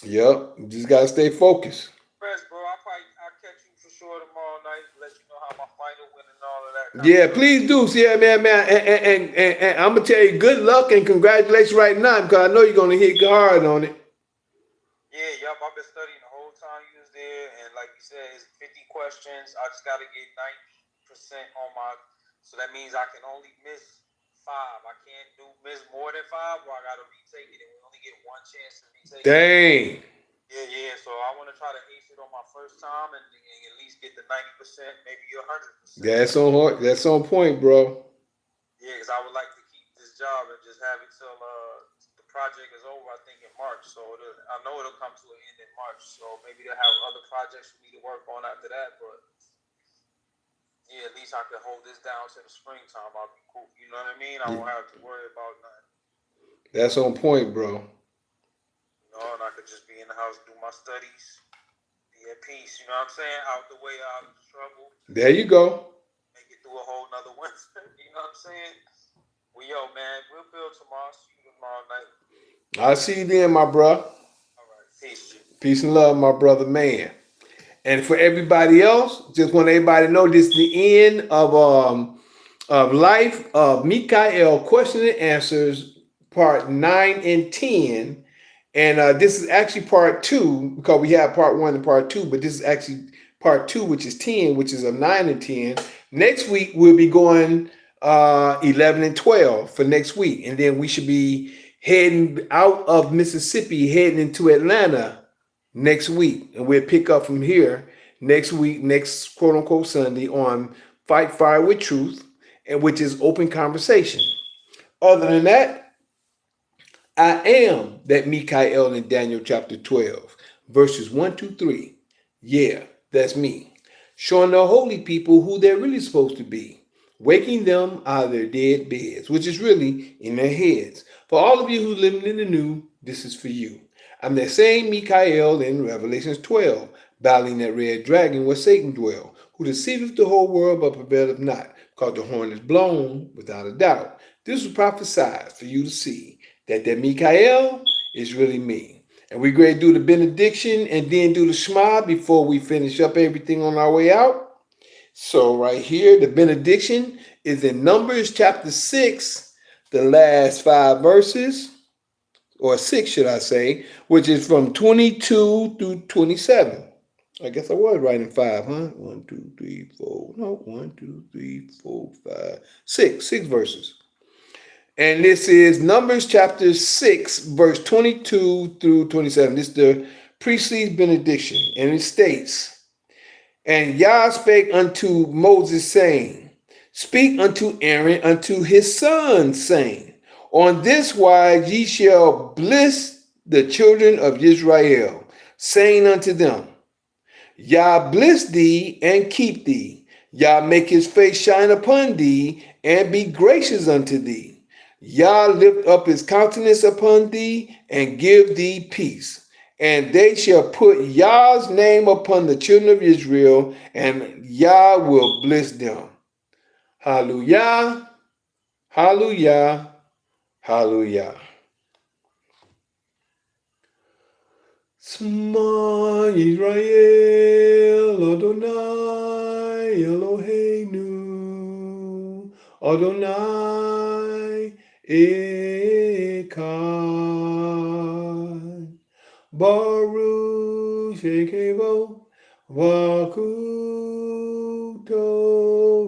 Yep. You just gotta stay focused. Press, bro. I'll catch you for sure tomorrow night. Let you know how my final went and all of that. Yeah, please do. Yeah, man. And I'm gonna tell you, good luck and congratulations right now because I know you're gonna hit hard on it. Yeah, yup. I've been studying the whole time you was there, and like you said, it's 50 questions. I just gotta get 90% on my. So that means I can only miss 5. I can't miss more than 5, or I gotta retake it, and we only get one chance to retake it. Dang. Yeah. So I want to try to ace it on my first time and at least get the 90%, maybe 100%. That's on point, bro. Yeah, because I would like to keep this job and just have it till the project is over. I think in March. So I know it'll come to an end in March. So maybe they'll have other projects for me to work on after that. But yeah, at least I can hold this down to the springtime. I'll be cool. You know what I mean? I won't have to worry about nothing. That's on point, bro. You know, and I could just be in the house, do my studies, be at peace. You know what I'm saying? Out the way, out of the trouble. There you go. Make it through a whole nother winter. You know what I'm saying? Well, yo, man, we'll build tomorrow. See you tomorrow night. I'll see you then, my bro. All right, peace. Peace and love, my brother, man. And for everybody else, just want everybody to know this is the end of life of Mikael question and answers part 9 and 10. And this is actually part 2 because we have part 1 and part 2, but this is actually part 2, which is 10, which is of 9 and 10. Next week, we'll be going 11 and 12 for next week. And then we should be heading out of Mississippi, heading into Atlanta next week. And we'll pick up from here next week, next quote unquote Sunday on Fight Fire with Truth, and which is open conversation. Other than that, I am that Mikael in Daniel chapter 12, verses 1 to 3. Yeah, that's me. Showing the holy people who they're really supposed to be. Waking them out of their dead beds, which is really in their heads. For all of you who living in the new, this is for you. I'm that same Mikael in Revelations 12, battling that red dragon where Satan dwell, who deceiveth the whole world but prevaileth not, because the horn is blown without a doubt. This was prophesied for you to see that Mikael is really me. And we're going to do the benediction and then do the Shema before we finish up everything on our way out. So right here, the benediction is in Numbers chapter 6, the last 5 verses, or 6 should I say, which is from 22 through 27. I guess I was writing 5, huh? 1, 2, 3, 4. No, 1, 2, 3, 4, 5, 6. 6 verses. And this is Numbers chapter 6, verse 22 through 27. This is the priestly benediction. And it states, And Yah spake unto Moses, saying, Speak unto Aaron, unto his sons, saying, On this wise ye shall bless the children of Israel, saying unto them, Yah bless thee and keep thee. Yah make his face shine upon thee and be gracious unto thee. Yah lift up his countenance upon thee and give thee peace. And they shall put Yah's name upon the children of Israel, and Yah will bless them. Hallelujah, hallelujah, hallelujah. Shema Yisrael, Adonai Eloheinu, Adonai Echad. Baruch Shekevo, Vakuto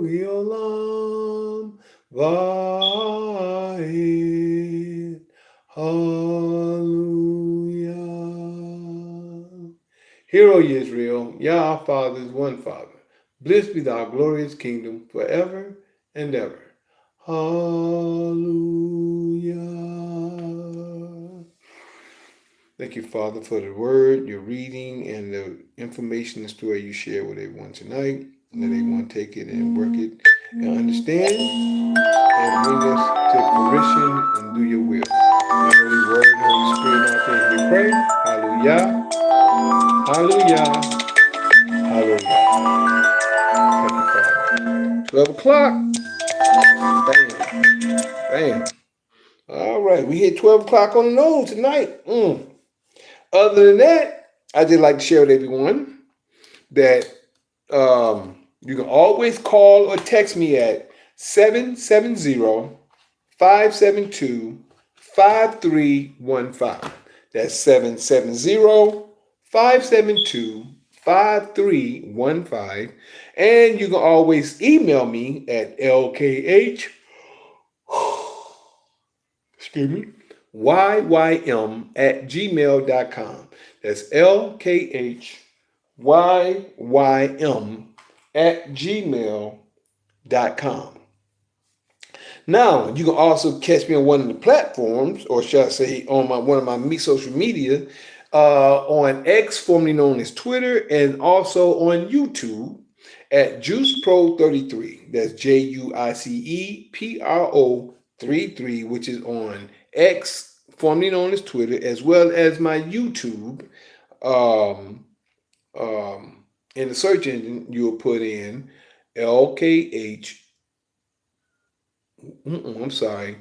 Yolam, Vahid. Hallelujah. Hear, O Israel, Yah our Father is one Father. Blessed be thy glorious kingdom forever and ever. Hallelujah. Thank you, Father, for the word, your reading, and the information and story you share with everyone tonight. Let everyone take it and work it and understand and bring us to fruition and do your will. In the Holy Word, Holy Spirit, all things we pray. Hallelujah. Hallelujah. Hallelujah. Thank you, Father. 12 o'clock. Bam. Bam. All right. We hit 12 o'clock on the nose tonight. Other than that, I just like to share with everyone that you can always call or text me at 770-572-5315. That's 770-572-5315. And you can always email me at lkh, excuse me, yym@gmail.com. That's lkhyym@gmail.com. Now, you can also catch me on one of the platforms, or should I say on one of my social media, on X, formerly known as Twitter, and also on YouTube at JuicePro33. That's JuicePro33, which is on X, formerly known as Twitter, as well as my YouTube. Um, in the search engine, you'll put in LKH. I'm sorry.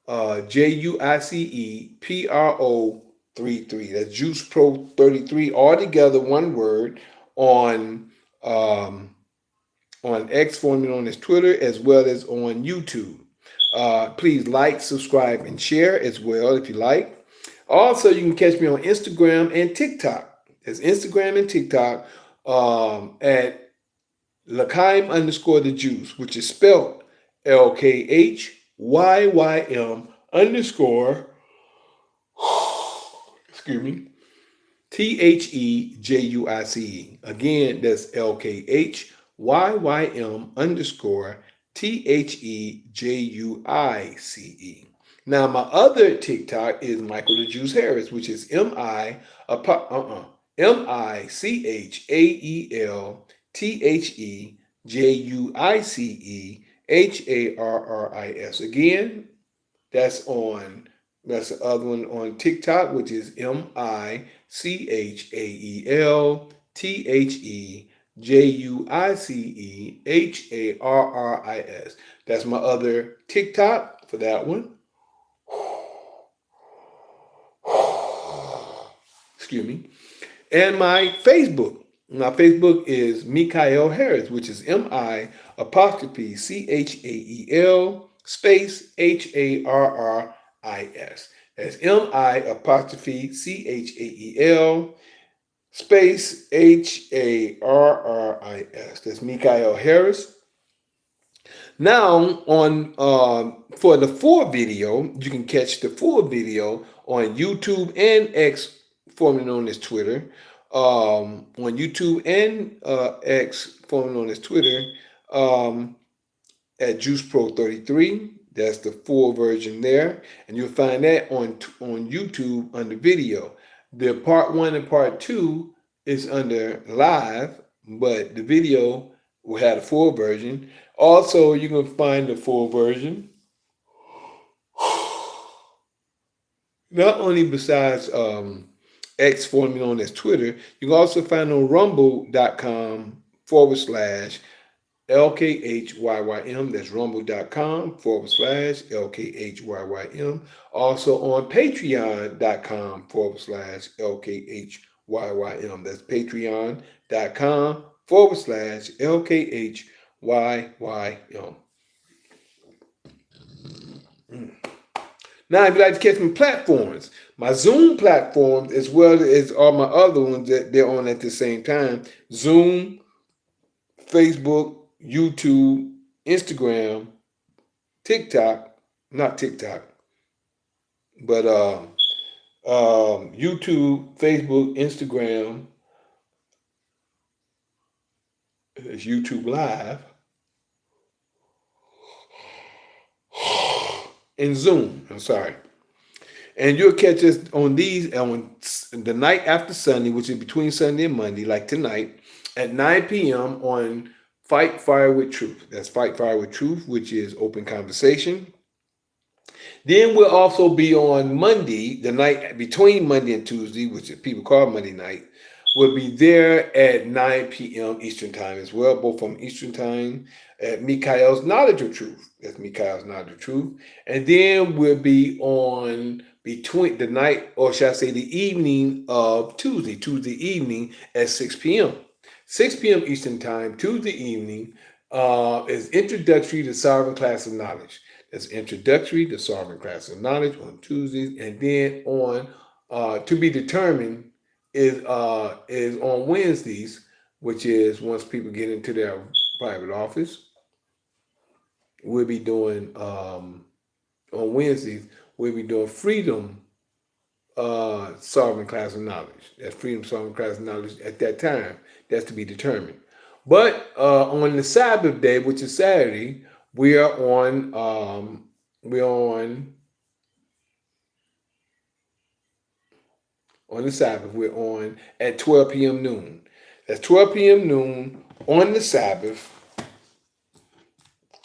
JuicePro33. That's Juice Pro 33, all together, one word, on X, formerly known as Twitter, as well as on YouTube. Please like, subscribe, and share as well if you like. Also, you can catch me on Instagram and TikTok. There's Instagram and TikTok at L'chaim_the Juice, which is spelled LKHYYM_ excuse me, THEJUICE. Again, that's LKHYYM_THEJUICE. Now, my other TikTok is Michael the Juice Harris, which is MICHAELTHEJUICEHARRIS. Again, that's the other one on TikTok, which is MICHAELTHEJUICEHARRIS. That's my other TikTok for that one. Excuse me. And my Facebook. My Facebook is Mikael Harris, which is MICHAEL HARRIS. That's MICHAEL HARRIS. That's Mikael Harris. Now, on for the full video, you can catch the full video on YouTube and X, formerly known as Twitter. On YouTube and X, formerly known as Twitter, at JuicePro33. That's the full version there, and you'll find that on YouTube under video. The part 1 and part 2 is under live, but the video will have the full version. Also, you can find the full version not only besides X, formerly known as Twitter. You can also find on rumble.com/LKHYYM. That's rumble.com/LKHYYM. Also on patreon.com/LKHYYM. That's patreon.com/LKHYYM. Now, if you'd like to catch my platforms, my Zoom platforms, as well as all my other ones that they're on at the same time, Zoom, Facebook, YouTube, Instagram, TikTok, not TikTok, but YouTube, Facebook, Instagram, it's YouTube Live, and Zoom. I'm sorry. And you'll catch us on these on the night after Sunday, which is between Sunday and Monday, like tonight, at 9 p.m. on Fight Fire with Truth. That's Fight Fire with Truth, which is open conversation. Then we'll also be on Monday, the night between Monday and Tuesday, which people call Monday night. We'll be there at 9 p.m. Eastern Time as well, both from Eastern Time at Mikael's Knowledge of Truth. That's Mikael's Knowledge of Truth. And then we'll be on between the night, or shall I say the evening of Tuesday evening at 6 p.m. 6 p.m. Eastern Time, Tuesday evening, is Introductory to Sovereign Class of Knowledge. That's Introductory to Sovereign Class of Knowledge on Tuesdays. And then on To Be Determined is on Wednesdays, which is once people get into their private office. We'll be doing on Wednesdays, we'll be doing Freedom Sovereign Class of Knowledge. That's Freedom Sovereign Class of Knowledge at that time. That's to be determined. But on the Sabbath day, which is Saturday, we are on the Sabbath. We're on at 12 p.m. noon. That's 12 p.m. noon on the Sabbath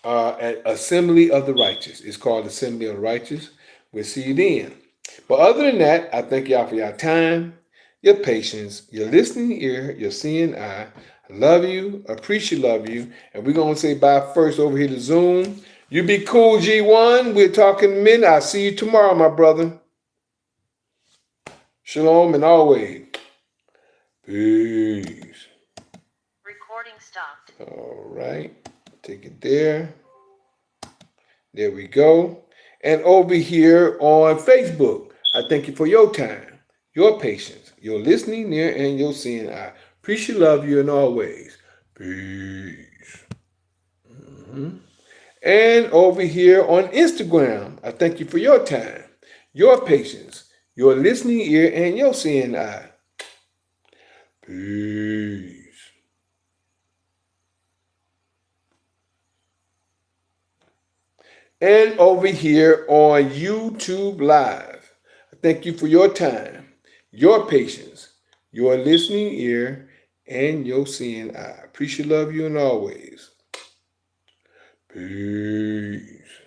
at Assembly of the Righteous. It's called Assembly of the Righteous. We'll see you then. But other than that, I thank y'all for your time, your patience, your listening ear, your seeing eye. I love you, appreciate love you. And we're going to say bye first over here to Zoom. You be cool, G1. We're talking in a minute. I'll see you tomorrow, my brother. Shalom and always. Peace. Recording stopped. All right. Take it there. There we go. And over here on Facebook, I thank you for your time, your patience, your listening ear, and your seeing eye. Appreciate love you in all ways. Peace. And over here on Instagram, I thank you for your time, your patience, your listening ear, and your seeing eye. Peace. And over here on YouTube Live, I thank you for your time, your patience, your listening ear, and your seeing eye. Appreciate love you and always. Peace.